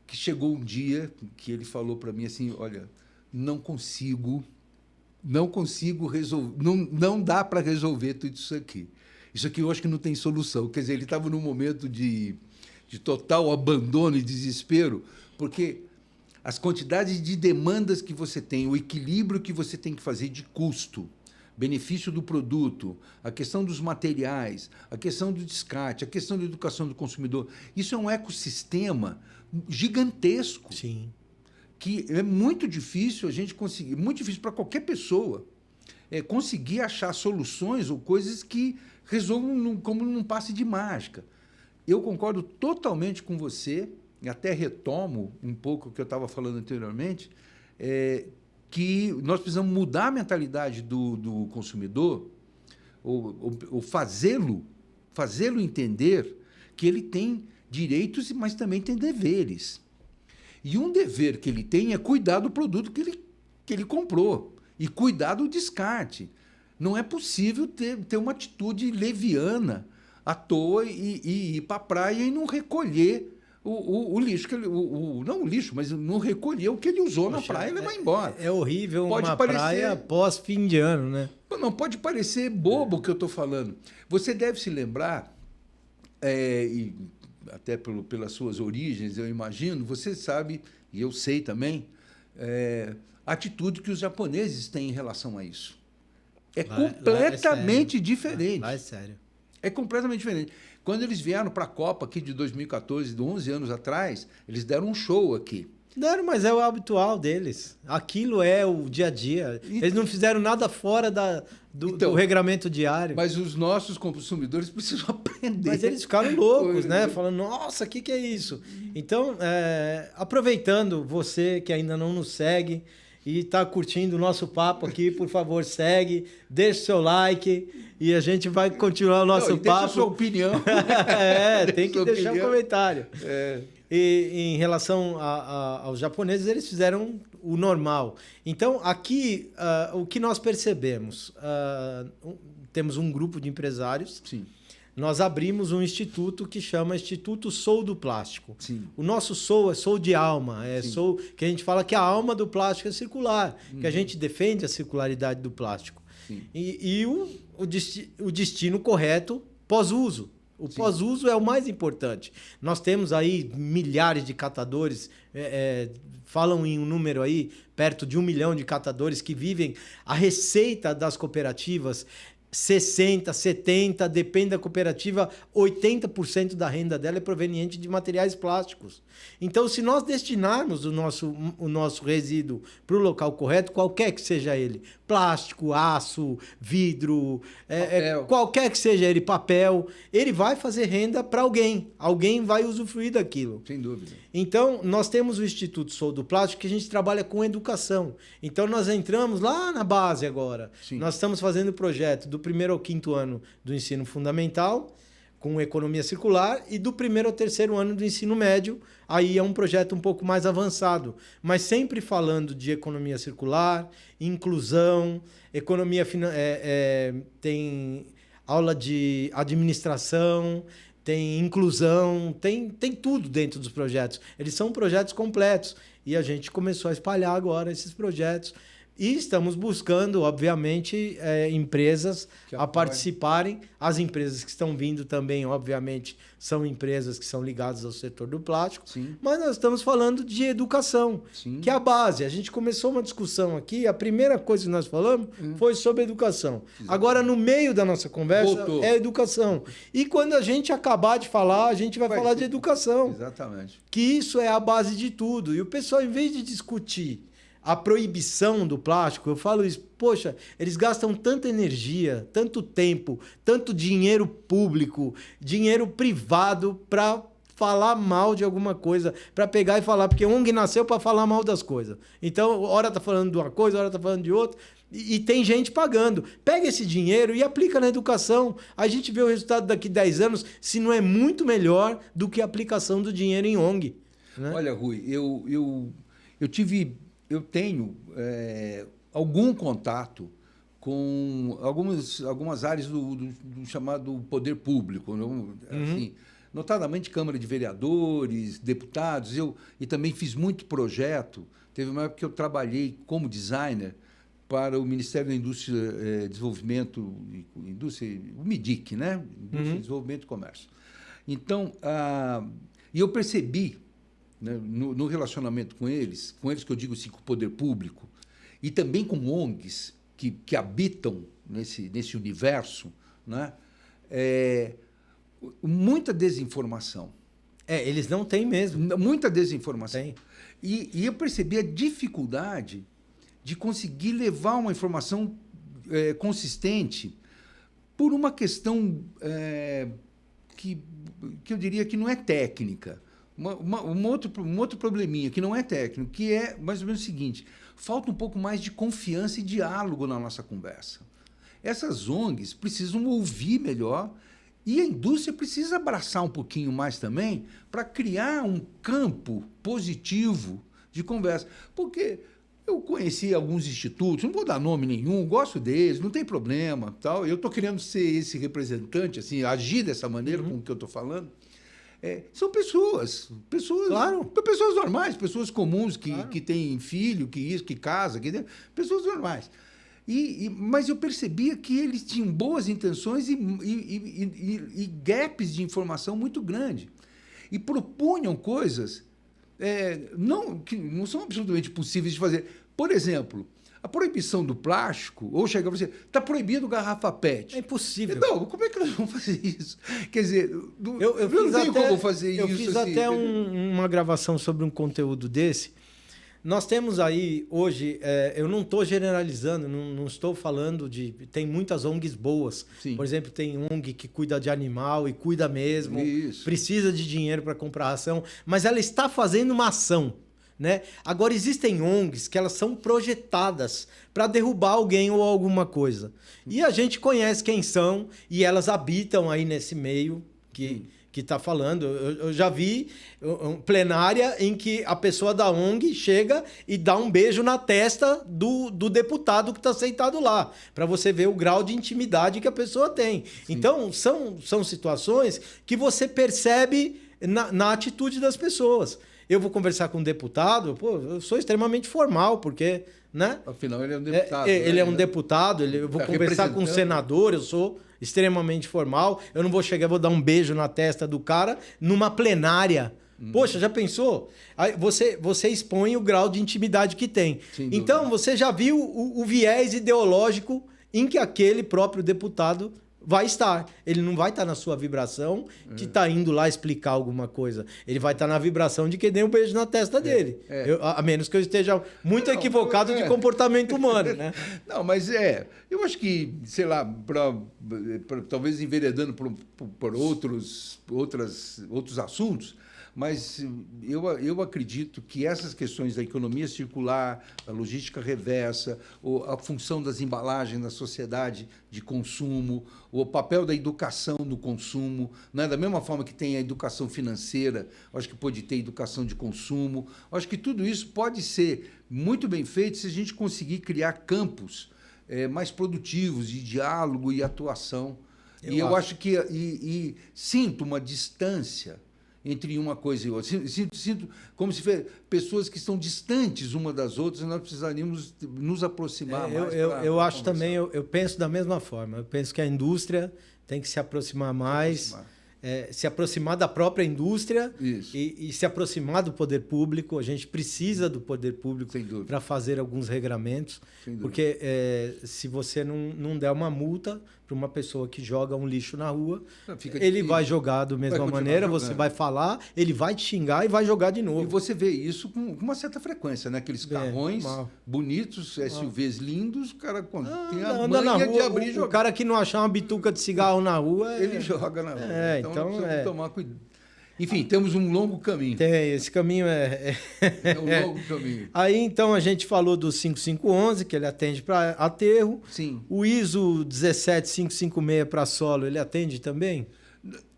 que chegou um dia que ele falou para mim assim, olha, não consigo resolver, não dá para resolver tudo isso aqui. Isso aqui eu acho que não tem solução. Quer dizer, ele estava num momento de total abandono e desespero, porque as quantidades de demandas que você tem, o equilíbrio que você tem que fazer de custo, benefício do produto, a questão dos materiais, a questão do descarte, a questão da educação do consumidor, isso é um ecossistema gigantesco. Sim. Que é muito difícil a gente conseguir, muito difícil para qualquer pessoa conseguir achar soluções ou coisas que resolvam como num passe de mágica. Eu concordo totalmente com você, e até retomo um pouco o que eu estava falando anteriormente, que nós precisamos mudar a mentalidade do consumidor, ou fazê-lo entender que ele tem direitos, mas também tem deveres. E um dever que ele tem é cuidar do produto que ele comprou e cuidar do descarte. Não é possível ter uma atitude leviana à toa e ir para a praia e não recolher o lixo, não o lixo, mas não recolher o que ele usou na praia e levar embora. É horrível uma praia pós fim de ano, né? Não pode parecer bobo o que eu estou falando. Você deve se lembrar, e até pelas suas origens, eu imagino, você sabe, e eu sei também, a atitude que os japoneses têm em relação a isso. Completamente diferente. Lá é sério. É completamente diferente. Quando eles vieram para a Copa aqui de 2014, de 11 anos atrás, eles deram um show aqui. Deram, mas é o habitual deles. Aquilo é o dia a dia. Eles não fizeram nada fora do regramento diário. Mas os nossos consumidores precisam aprender. Mas eles ficaram loucos, né? Falando, nossa, o que é isso? Então, aproveitando você que ainda não nos segue e está curtindo o nosso papo aqui, por favor, segue, deixa o seu like e a gente vai continuar o nosso papo. Deixa a sua opinião. Tem que deixar um comentário. E em relação aos japoneses, eles fizeram o normal. Então, aqui, o que nós percebemos? Temos um grupo de empresários. Sim. nós abrimos um instituto que chama Instituto Sou do Plástico. Sim. O nosso sou é sou de alma, sou que a gente fala que a alma do plástico é circular, que a gente defende a circularidade do plástico. Sim. E o destino correto pós-uso. O pós-uso é o mais importante. Nós temos aí milhares de catadores, falam em um número aí, perto de 1 milhão de catadores que vivem. A receita das cooperativas 60, 70, depende da cooperativa, 80% da renda dela é proveniente de materiais plásticos. Então, se nós destinarmos o nosso resíduo para o local correto, qualquer que seja ele, plástico, aço, vidro, qualquer que seja ele, papel, ele vai fazer renda para alguém. Alguém vai usufruir daquilo. Sem dúvida. Então, nós temos o Instituto Sou do Plástico, que a gente trabalha com educação. Então, nós entramos lá na base agora. Sim. Nós estamos fazendo o projeto do 1º ao 5º ano do ensino fundamental, com economia circular, e do 1º ao 3º ano do ensino médio. Aí é um projeto um pouco mais avançado, mas sempre falando de economia circular, inclusão, tem aula de administração, tem inclusão, tem tudo dentro dos projetos. Eles são projetos completos e a gente começou a espalhar agora esses projetos. E estamos buscando, obviamente, empresas a participarem. As empresas que estão vindo também, obviamente, são empresas que são ligadas ao setor do plástico. Sim. Mas nós estamos falando de educação, Sim. que é a base. A gente começou uma discussão aqui, a primeira coisa que nós falamos foi sobre educação. Exatamente. Agora, no meio da nossa conversa, Voltou. é educação. E quando a gente acabar de falar, a gente vai falar de educação. Exatamente. Que isso é a base de tudo. E o pessoal, em vez de discutir a proibição do plástico, eu falo isso, poxa, eles gastam tanta energia, tanto tempo, tanto dinheiro público, dinheiro privado para falar mal de alguma coisa, para pegar e falar, porque ONG nasceu para falar mal das coisas. Então, hora tá falando de uma coisa, hora tá falando de outra, e tem gente pagando. Pega esse dinheiro e aplica na educação. A gente vê o resultado daqui 10 anos, se não é muito melhor do que a aplicação do dinheiro em ONG. Né? Olha, Rui, eu tenho algum contato com algumas áreas do chamado poder público, não? Assim, notadamente Câmara de Vereadores, deputados, e também fiz muito projeto. Teve uma época que eu trabalhei como designer para o Ministério da Indústria, Desenvolvimento, o MIDIC, né? Indústria, Desenvolvimento e Comércio. Então, e eu percebi, né, no relacionamento com eles que eu digo assim, com o poder público, e também com ONGs que habitam nesse universo, né, muita desinformação. Eles não têm mesmo. Muita desinformação. Tem. E eu percebi a dificuldade de conseguir levar uma informação consistente por uma questão que eu diria que não é técnica. Um outro probleminha que não é técnico, que é mais ou menos o seguinte: falta um pouco mais de confiança e diálogo na nossa conversa. Essas ONGs precisam ouvir melhor e a indústria precisa abraçar um pouquinho mais também para criar um campo positivo de conversa. Porque eu conheci alguns institutos, não vou dar nome nenhum, gosto deles, não tem problema, tal. Eu estou querendo ser esse representante, assim, agir dessa maneira com o que eu estou falando. São pessoas Claro. pessoas normais, pessoas comuns Claro. que têm filho, que casa, pessoas normais. Mas eu percebia que eles tinham boas intenções e gaps de informação muito grandes. E propunham coisas que não são absolutamente possíveis de fazer. Por exemplo, a proibição do plástico, ou chegar a você, está proibido garrafa PET. É impossível. Então, como é que nós vamos fazer isso? Quer dizer, Eu não tenho como fazer isso. Eu fiz assim, até uma gravação sobre um conteúdo desse. Nós temos aí, hoje, eu não estou generalizando, não estou falando de... Tem muitas ONGs boas. Sim. Por exemplo, tem ONG que cuida de animal e cuida mesmo. Isso. Precisa de dinheiro para comprar ração, mas ela está fazendo uma ação. Né? Agora, existem ONGs que elas são projetadas para derrubar alguém ou alguma coisa. E a gente conhece quem são e elas habitam aí nesse meio que está falando. Eu já vi plenária em que a pessoa da ONG chega e dá um beijo na testa do deputado que está sentado lá, para você ver o grau de intimidade que a pessoa tem. Sim. Então, são situações que você percebe na atitude das pessoas. Eu vou conversar com um deputado, eu sou extremamente formal, porque... Né? Afinal, ele é um deputado. Ele é um deputado, eu vou conversar com um senador, eu sou extremamente formal, eu não vou chegar e vou dar um beijo na testa do cara numa plenária. Poxa, já pensou? Aí você expõe o grau de intimidade que tem. Então, você já viu o viés ideológico em que aquele próprio deputado vai estar. Ele não vai estar na sua vibração de estar indo lá explicar alguma coisa. Ele vai estar na vibração de que dê um beijo na testa dele. A menos que eu esteja muito equivocado de comportamento humano, né? Não, mas eu acho que, sei lá, talvez enveredando por outros assuntos, mas eu acredito que essas questões da economia circular, a logística reversa, a função das embalagens na sociedade de consumo, o papel da educação no consumo, né? Da mesma forma que tem a educação financeira, acho que pode ter educação de consumo. Acho que tudo isso pode ser muito bem feito se a gente conseguir criar campos mais produtivos de diálogo e atuação. Eu acho que sinto uma distância entre uma coisa e outra. Sinto como se pessoas que estão distantes uma das outras, e nós precisaríamos nos aproximar mais. Eu acho também, eu penso da mesma forma. Eu penso que a indústria tem que se aproximar mais, se aproximar da própria indústria e se aproximar do poder público. A gente precisa do poder público para fazer alguns regramentos, porque se você não der uma multa para uma pessoa que joga um lixo na rua, ele vai jogar da mesma maneira, você vai falar, ele vai te xingar e vai jogar de novo. E você vê isso com uma certa frequência, né? Aqueles carrões bonitos, SUVs lindos, o cara tem a manha de abrir e jogar. O cara que não achar uma bituca de cigarro na rua... Ele joga na rua. Então nós tomar cuidado. Enfim, temos um longo caminho. Esse caminho é um longo caminho. Aí, então, a gente falou do 5511, que ele atende para aterro. Sim. O ISO 17556 para solo, ele atende também?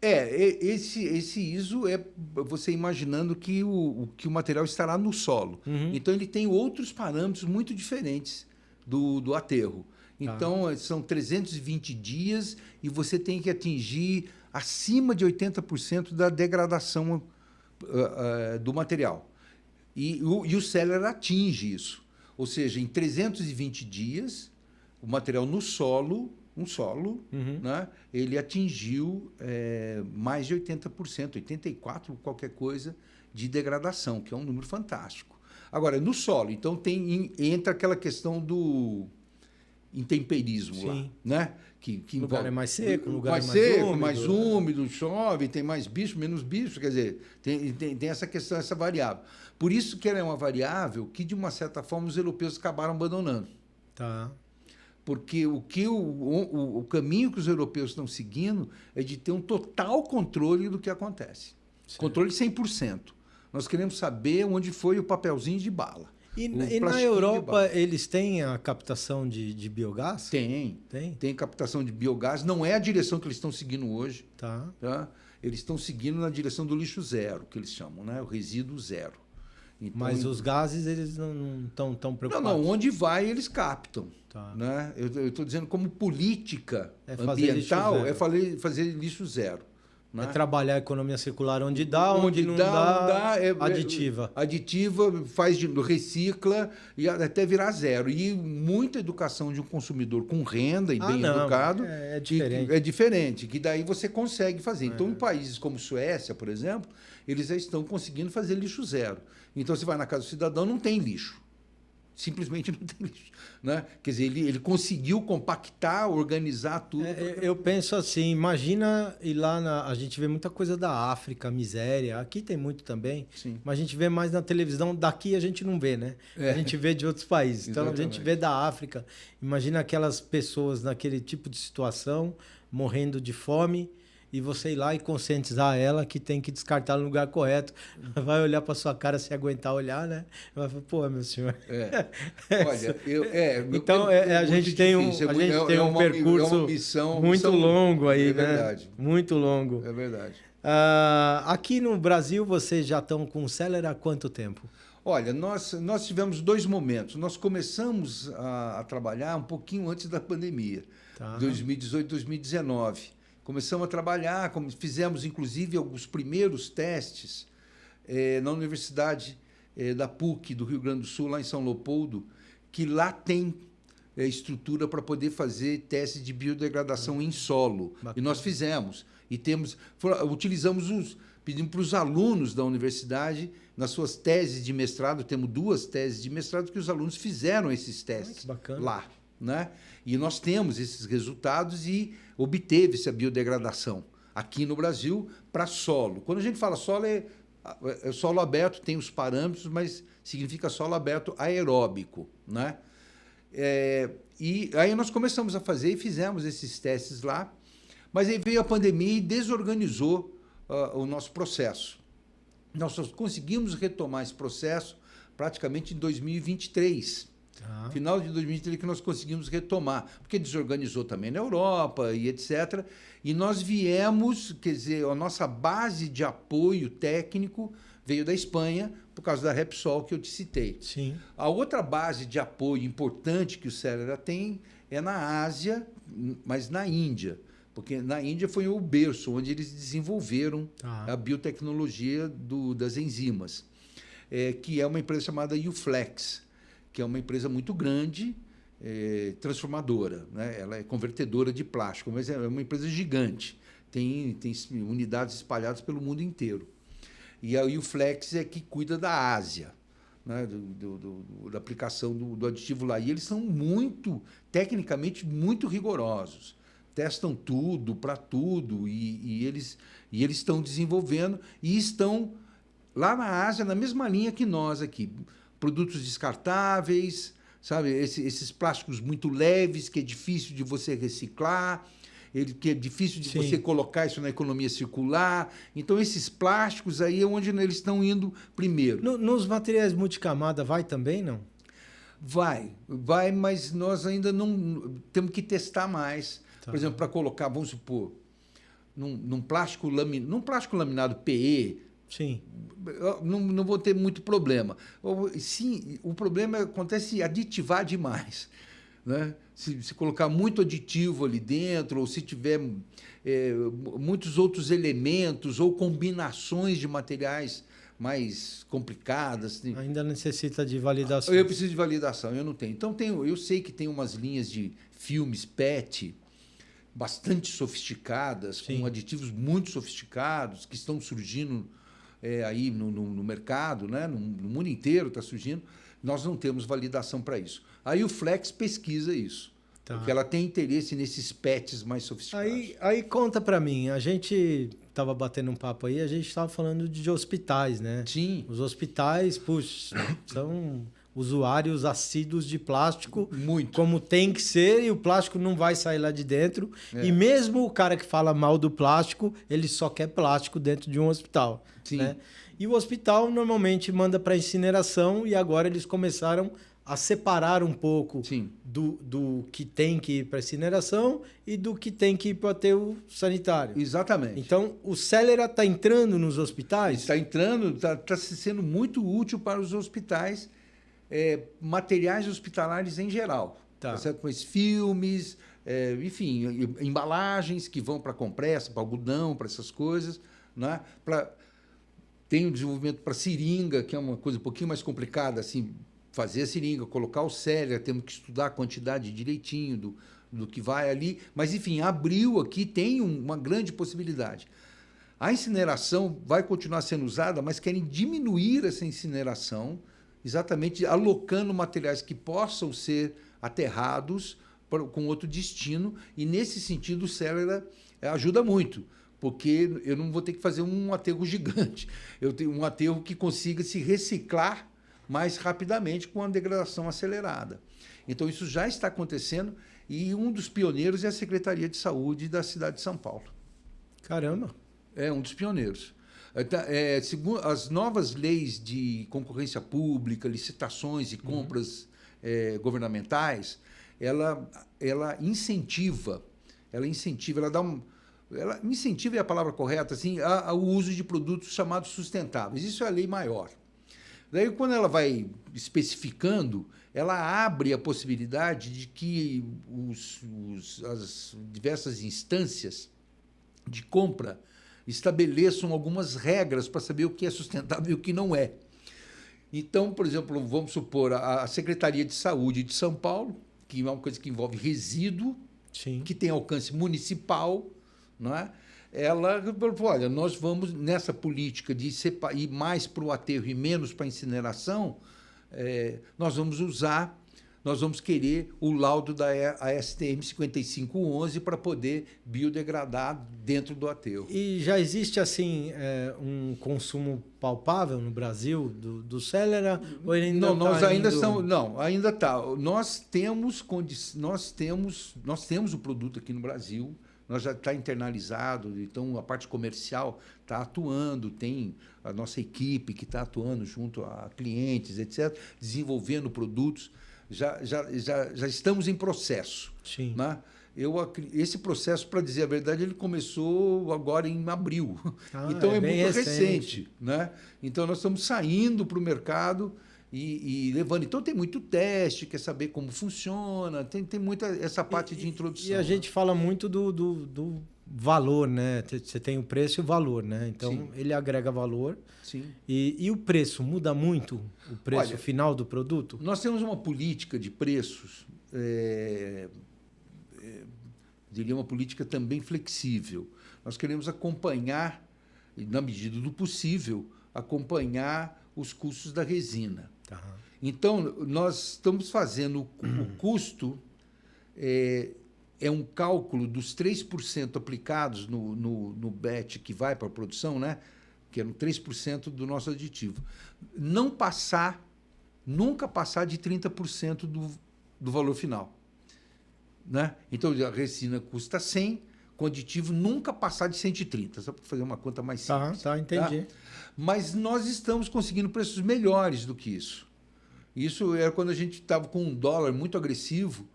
Esse ISO é você imaginando que o material estará no solo. Então, ele tem outros parâmetros muito diferentes do aterro. Então, são 320 dias e você tem que atingir acima de 80% da degradação do material. E o Celler atinge isso. Ou seja, em 320 dias, o material no solo, né, ele atingiu mais de 80%, 84%, qualquer coisa, de degradação, que é um número fantástico. Agora, no solo, então, entra aquela questão do intemperismo lá, né? Que o lugar é mais seco, o lugar mais seco, mais úmido, chove, tem mais bicho, menos bicho, quer dizer, tem essa questão, essa variável. Por isso que ela é uma variável que, de uma certa forma, os europeus acabaram abandonando. Porque o caminho que os europeus estão seguindo é de ter um total controle do que acontece. Controle 100%. Nós queremos saber onde foi o papelzinho de bala. E na Europa, eles têm a captação de biogás? Tem captação de biogás. Não é a direção que eles estão seguindo hoje. Tá? Eles estão seguindo na direção do lixo zero, que eles chamam, né? O resíduo zero. Então, mas os gases, eles não estão tão preocupados? Não, onde vai, eles captam. Né? Eu estou dizendo como política ambiental, fazer lixo zero. Né? É trabalhar a economia circular onde dá, onde não dá, aditiva. Aditiva, recicla e até virar zero. E muita educação de um consumidor com renda e bem educado é diferente. É diferente, que daí você consegue fazer. Então, em países como Suécia, por exemplo, eles já estão conseguindo fazer lixo zero. Então, você vai na casa do cidadão, não tem lixo. Simplesmente não tem lixo. Né? Quer dizer, ele conseguiu compactar, organizar tudo. Eu penso assim, imagina ir lá, a gente vê muita coisa da África, miséria, aqui tem muito também, mas a gente vê mais na televisão, daqui a gente não vê, né? A gente vê de outros países. Então, a gente vê da África, imagina aquelas pessoas naquele tipo de situação, morrendo de fome, e você ir lá e conscientizar ela que tem que descartar no lugar correto. Vai olhar para sua cara se aguentar olhar, né? Vai falar, pô, meu senhor. Olha, então a gente tem um percurso muito longo aí, né? Verdade. Muito longo. É verdade. Aqui no Brasil, vocês já estão com o Celer há quanto tempo? Olha, nós tivemos 2 momentos. Nós começamos a trabalhar um pouquinho antes da pandemia, 2018, 2019. Começamos a trabalhar, fizemos inclusive alguns primeiros testes na Universidade da PUC do Rio Grande do Sul, lá em São Leopoldo, que lá tem estrutura para poder fazer testes de biodegradação em solo. Bacana. E nós fizemos. E pedimos para os alunos da universidade, nas suas teses de mestrado, temos 2 teses de mestrado que os alunos fizeram esses testes lá, né? E nós temos esses resultados e obteve-se a biodegradação aqui no Brasil para solo. Quando a gente fala solo, é solo aberto, tem os parâmetros, mas significa solo aberto aeróbico, né? E aí nós começamos a fazer e fizemos esses testes lá, mas aí veio a pandemia e desorganizou o nosso processo. Nós só conseguimos retomar esse processo praticamente em 2023. Final de 2023 que nós conseguimos retomar, porque desorganizou também na Europa e etc. E nós viemos, quer dizer, a nossa base de apoio técnico veio da Espanha, por causa da Repsol que eu te citei. Sim. A outra base de apoio importante que o Celera tem é na Ásia, mas na Índia. Porque na Índia foi o berço onde eles desenvolveram a biotecnologia das enzimas, que é uma empresa chamada Uflex, que é uma empresa muito grande, transformadora, né? Ela é convertedora de plástico, mas é uma empresa gigante, tem unidades espalhadas pelo mundo inteiro. E a Uflex é que cuida da Ásia, né? Da aplicação do aditivo lá. E eles são tecnicamente, muito rigorosos. Testam tudo, para tudo, e eles estão desenvolvendo e estão lá na Ásia, na mesma linha que nós aqui. Produtos descartáveis, sabe? Esses plásticos muito leves, que é difícil de você reciclar, que é difícil de você colocar isso na economia circular. Então, esses plásticos aí é onde eles estão indo primeiro. Nos materiais multicamada vai também, não? Vai, mas nós ainda não temos que testar mais. Por exemplo, para colocar, vamos supor, num plástico laminado PE, não vou ter muito problema. Sim, o problema acontece aditivar demais, né? Se colocar muito aditivo ali dentro, ou se tiver muitos outros elementos ou combinações de materiais mais complicadas. Ainda necessita de validação. Eu preciso de validação, eu não tenho. Então, eu sei que tem umas linhas de filmes PET bastante sofisticadas, com aditivos muito sofisticados, que estão surgindo aí no mercado, né? No mundo inteiro está surgindo. Nós não temos validação para isso. Aí o Flex pesquisa isso, porque ela tem interesse nesses PETs mais sofisticados. Aí conta para mim, a gente estava batendo um papo aí, a gente estava falando de hospitais, né? Sim. Os hospitais, puxa, são usuários assíduos de plástico, como tem que ser, e o plástico não vai sair lá de dentro. E mesmo o cara que fala mal do plástico, ele só quer plástico dentro de um hospital. Sim. Né? E o hospital normalmente manda para incineração, e agora eles começaram a separar um pouco do que tem que ir para incineração e do que tem que ir para o aterro sanitário. Exatamente. Então, o Celera está entrando nos hospitais? Está entrando, está sendo muito útil para os hospitais, materiais hospitalares em geral. Tá certo? Com esses filmes, enfim, embalagens que vão para compressa, para algodão, para essas coisas, né? Tem o desenvolvimento para seringa, que é uma coisa um pouquinho mais complicada, assim, fazer a seringa, colocar o Celera, temos que estudar a quantidade direitinho do que vai ali. Mas, enfim, abriu aqui, tem uma grande possibilidade. A incineração vai continuar sendo usada, mas querem diminuir essa incineração, exatamente alocando materiais que possam ser aterrados com outro destino. E, nesse sentido, o Celera ajuda muito, porque eu não vou ter que fazer um aterro gigante. Eu tenho um aterro que consiga se reciclar mais rapidamente com a degradação acelerada. Então, isso já está acontecendo, e um dos pioneiros é a Secretaria de Saúde da cidade de São Paulo. Caramba. É um dos pioneiros. Segundo as novas leis de concorrência pública, licitações e compras governamentais, ela incentiva, incentiva é a palavra correta, assim, ao uso de produtos chamados sustentáveis. Isso é a lei maior. Daí, quando ela vai especificando, ela abre a possibilidade de que as diversas instâncias de compra estabeleçam algumas regras para saber o que é sustentável e o que não é. Então, por exemplo, vamos supor, a Secretaria de Saúde de São Paulo, que é uma coisa que envolve resíduo, Sim. que tem alcance municipal, não é? Ela falou, olha, nós vamos nessa política de ir mais para o aterro e menos para a incineração, nós vamos querer o laudo da ASTM 5511 para poder biodegradar dentro do aterro. E já existe, assim, um consumo palpável no Brasil do Celera? Ou ele ainda não, nós tá ainda indo... estamos... Não, ainda está. Nós temos o produto aqui no Brasil, nós já está internalizado, então a parte comercial está atuando, tem a nossa equipe que está atuando junto a clientes, etc., desenvolvendo produtos. Já estamos em processo. Sim. Né? Esse processo, para dizer a verdade, ele começou agora em abril. Então, é muito recente. Né? Então, nós estamos saindo para o mercado e levando. Então, tem muito teste, quer saber como funciona, tem muita essa parte de introdução. E a gente fala muito do valor, né? Você tem o preço e o valor, né? Então, sim, ele agrega valor. Sim. E o preço muda muito? O preço final do produto? Nós temos uma política de preços, diria uma política também flexível. Nós queremos acompanhar, na medida do possível, acompanhar os custos da resina. Tá. Então, nós estamos fazendo o custo, é um cálculo dos 3% aplicados no BET que vai para a produção, né? Que é 3% do nosso aditivo. Nunca passar de 30% do valor final. Né? Então, a resina custa 100, com aditivo nunca passar de 130, só para fazer uma conta mais simples. Tá, entendi. Tá? Mas nós estamos conseguindo preços melhores do que isso. Isso era quando a gente estava com um dólar muito agressivo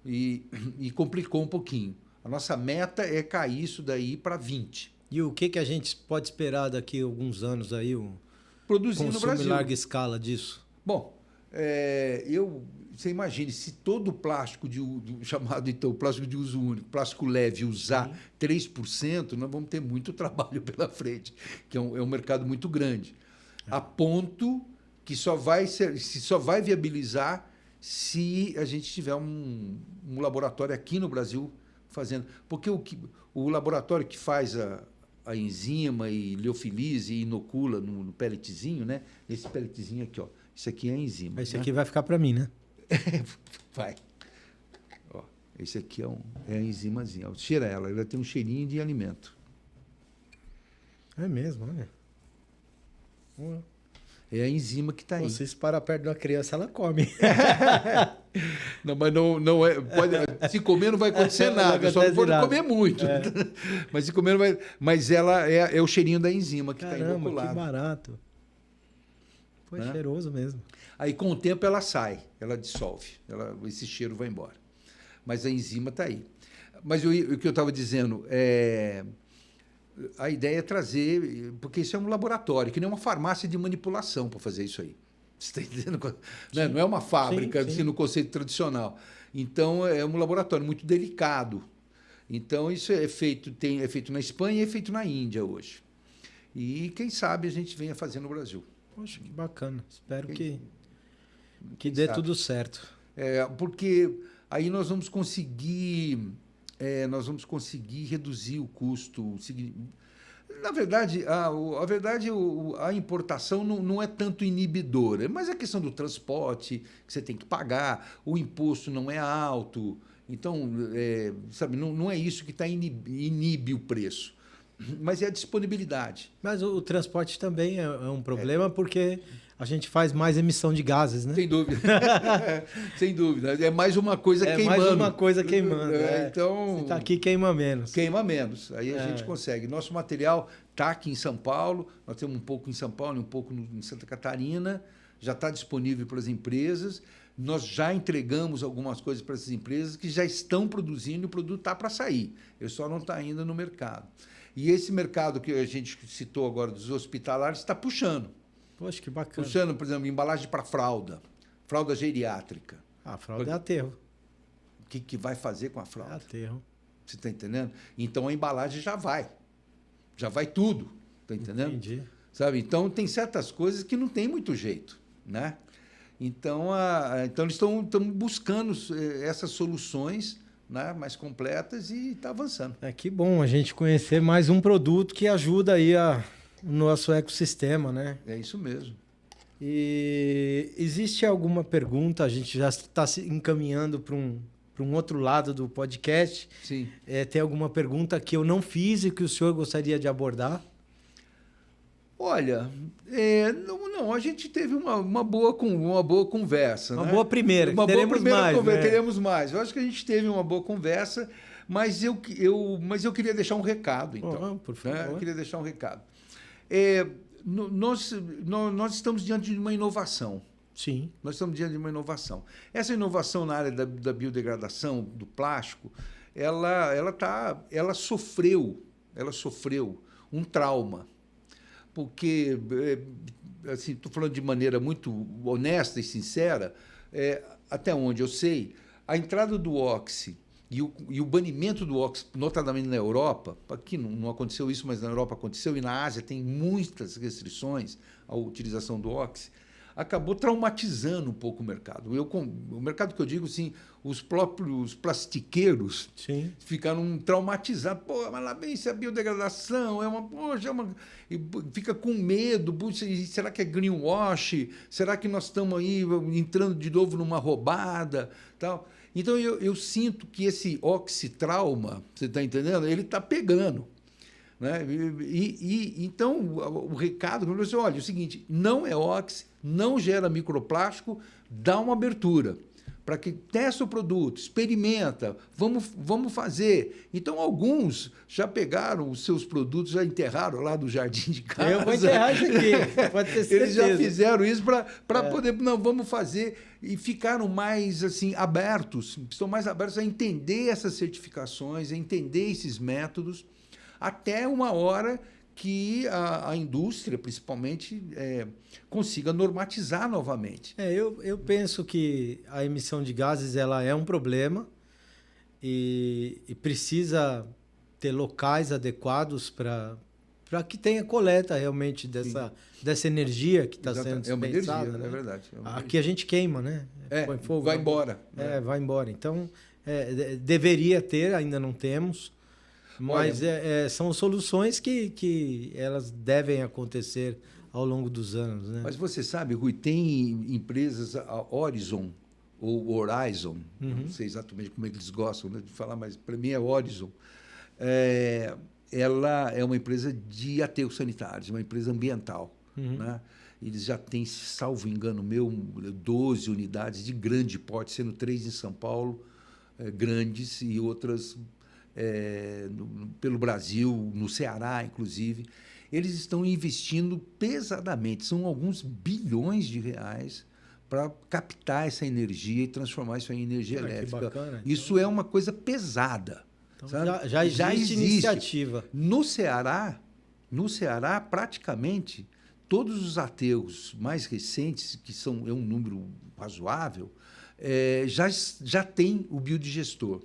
e complicou um pouquinho. A nossa meta é cair isso daí para 20. E o que a gente pode esperar daqui a alguns anos aí? Produzir no Brasil. Consumo em larga escala disso? Bom, você imagine, se todo o plástico chamado então plástico de uso único, plástico leve, usar 3%, nós vamos ter muito trabalho pela frente, que é um mercado muito grande. A ponto que só vai viabilizar se a gente tiver um laboratório aqui no Brasil fazendo. Porque o laboratório que faz a enzima e liofiliza e inocula no pelletzinho, né? Esse pelletzinho aqui, ó. Isso aqui é a enzima. Esse aqui vai ficar para mim, né? Vai. Ó, esse aqui é a enzimazinha. Ó, cheira ela tem um cheirinho de alimento. É mesmo, olha. É a enzima que está aí. Se parar perto de uma criança, ela come. Não, mas não é. Se comer, não vai acontecer nada. Só não pode comer muito. Mas se comer, não vai. Mas ela é o cheirinho da enzima que está inoculado. Que barato. Foi cheiroso mesmo. Aí, com o tempo, ela sai, ela dissolve. Esse cheiro vai embora. Mas a enzima está aí. Mas o que eu estava dizendo a ideia é trazer, porque isso é um laboratório, que nem uma farmácia de manipulação para fazer isso aí. Você está entendendo? Não é uma fábrica, assim, no conceito tradicional. Então, é um laboratório muito delicado. Então, isso é feito na Espanha e é feito na Índia hoje. E, quem sabe, a gente venha fazer no Brasil. Poxa, que bacana. Espero que dê tudo certo. Porque aí nós vamos conseguir reduzir o custo. Na verdade, a importação não é tanto inibidora, mas a questão do transporte, que você tem que pagar, o imposto não é alto. Então, sabe, não é isso que inibe o preço. mas é a disponibilidade. Mas o transporte também é um problema porque a gente faz mais emissão de gases, né? Sem dúvida. Sem dúvida. É mais uma coisa queimando. É mais uma coisa queimando. Então, você está aqui, queima menos. Queima menos. Aí a gente consegue. Nosso material está aqui em São Paulo, nós temos um pouco em São Paulo e um pouco em Santa Catarina, já está disponível para as empresas. Nós já entregamos algumas coisas para essas empresas que já estão produzindo e o produto está para sair. Ele só não está ainda no mercado. E esse mercado que a gente citou agora dos hospitalares está puxando. Poxa, que bacana. Puxando, por exemplo, embalagem para fralda geriátrica. A fralda é aterro. O que vai fazer com a fralda? É aterro. Você está entendendo? Então a embalagem já vai tudo, está entendendo? Entendi. Sabe? Então tem certas coisas que não tem muito jeito, né? Então, então eles estão buscando essas soluções, né, mais completas e está avançando. Que bom a gente conhecer mais um produto que ajuda aí o nosso ecossistema, né? É isso mesmo. E existe alguma pergunta? A gente já está se encaminhando para um outro lado do podcast. Sim. Tem alguma pergunta que eu não fiz e que o senhor gostaria de abordar? Olha, não, a gente teve uma boa conversa. Uma né? boa primeira. Teremos mais. Conversa, teremos mais. Eu acho que a gente teve uma boa conversa, mas eu queria deixar um recado, então. Por favor. Né? Eu queria deixar um recado. Nós estamos diante de uma inovação. Sim. Nós estamos diante de uma inovação. Essa inovação na área da biodegradação, do plástico, ela sofreu um trauma. Porque, assim, estou falando de maneira muito honesta e sincera, até onde eu sei, a entrada do Oxi e o banimento do Oxi, notadamente na Europa, aqui não aconteceu isso, mas na Europa aconteceu, e na Ásia tem muitas restrições à utilização do Oxi, acabou traumatizando um pouco o mercado. O mercado que eu digo, assim, os próprios plastiqueiros ficaram traumatizados. Pô, mas lá vem isso é biodegradação, e fica com medo, será que é greenwash? Será que nós estamos aí entrando de novo numa roubada? Tal. Então, eu sinto que esse oxitrauma, você está entendendo? Ele está pegando. Né? Então, o recado, eu disse, olha, é o seguinte, não é oxi, não gera microplástico, dá uma abertura para que teste o produto, experimenta, vamos fazer. Então, alguns já pegaram os seus produtos, já enterraram lá do jardim de casa. Eu vou enterrar isso aqui, pode ter certeza. Eles já fizeram isso para poder, vamos fazer, e ficaram mais assim, abertos, estão mais abertos a entender essas certificações, a entender esses métodos, até uma hora que a indústria, principalmente, consiga normatizar novamente. Eu penso que a emissão de gases ela é um problema e precisa ter locais adequados para que tenha coleta realmente dessa energia que está sendo dispensada. É uma energia, né? É verdade. Aqui a gente queima, né? Põe fogo, vai embora. Vai embora. Então, deveria ter, ainda não temos. Mas são soluções que elas devem acontecer ao longo dos anos. Né? Mas você sabe, Rui, tem empresas, a Horizon ou Horizon, não sei exatamente como é que eles gostam, né, de falar, mas para mim é Horizon. Ela é uma empresa de aterros sanitários, uma empresa ambiental. Né? Eles já têm, salvo engano meu, 12 unidades de grande porte, sendo 3 em São Paulo, grandes, e outras... pelo Brasil, no Ceará, inclusive, eles estão investindo pesadamente, são alguns bilhões de reais para captar essa energia e transformar isso em energia elétrica. Bacana, isso é uma coisa pesada. Então, já existe iniciativa. No Ceará, praticamente, todos os aterros mais recentes, que é um número razoável, já tem o biodigestor.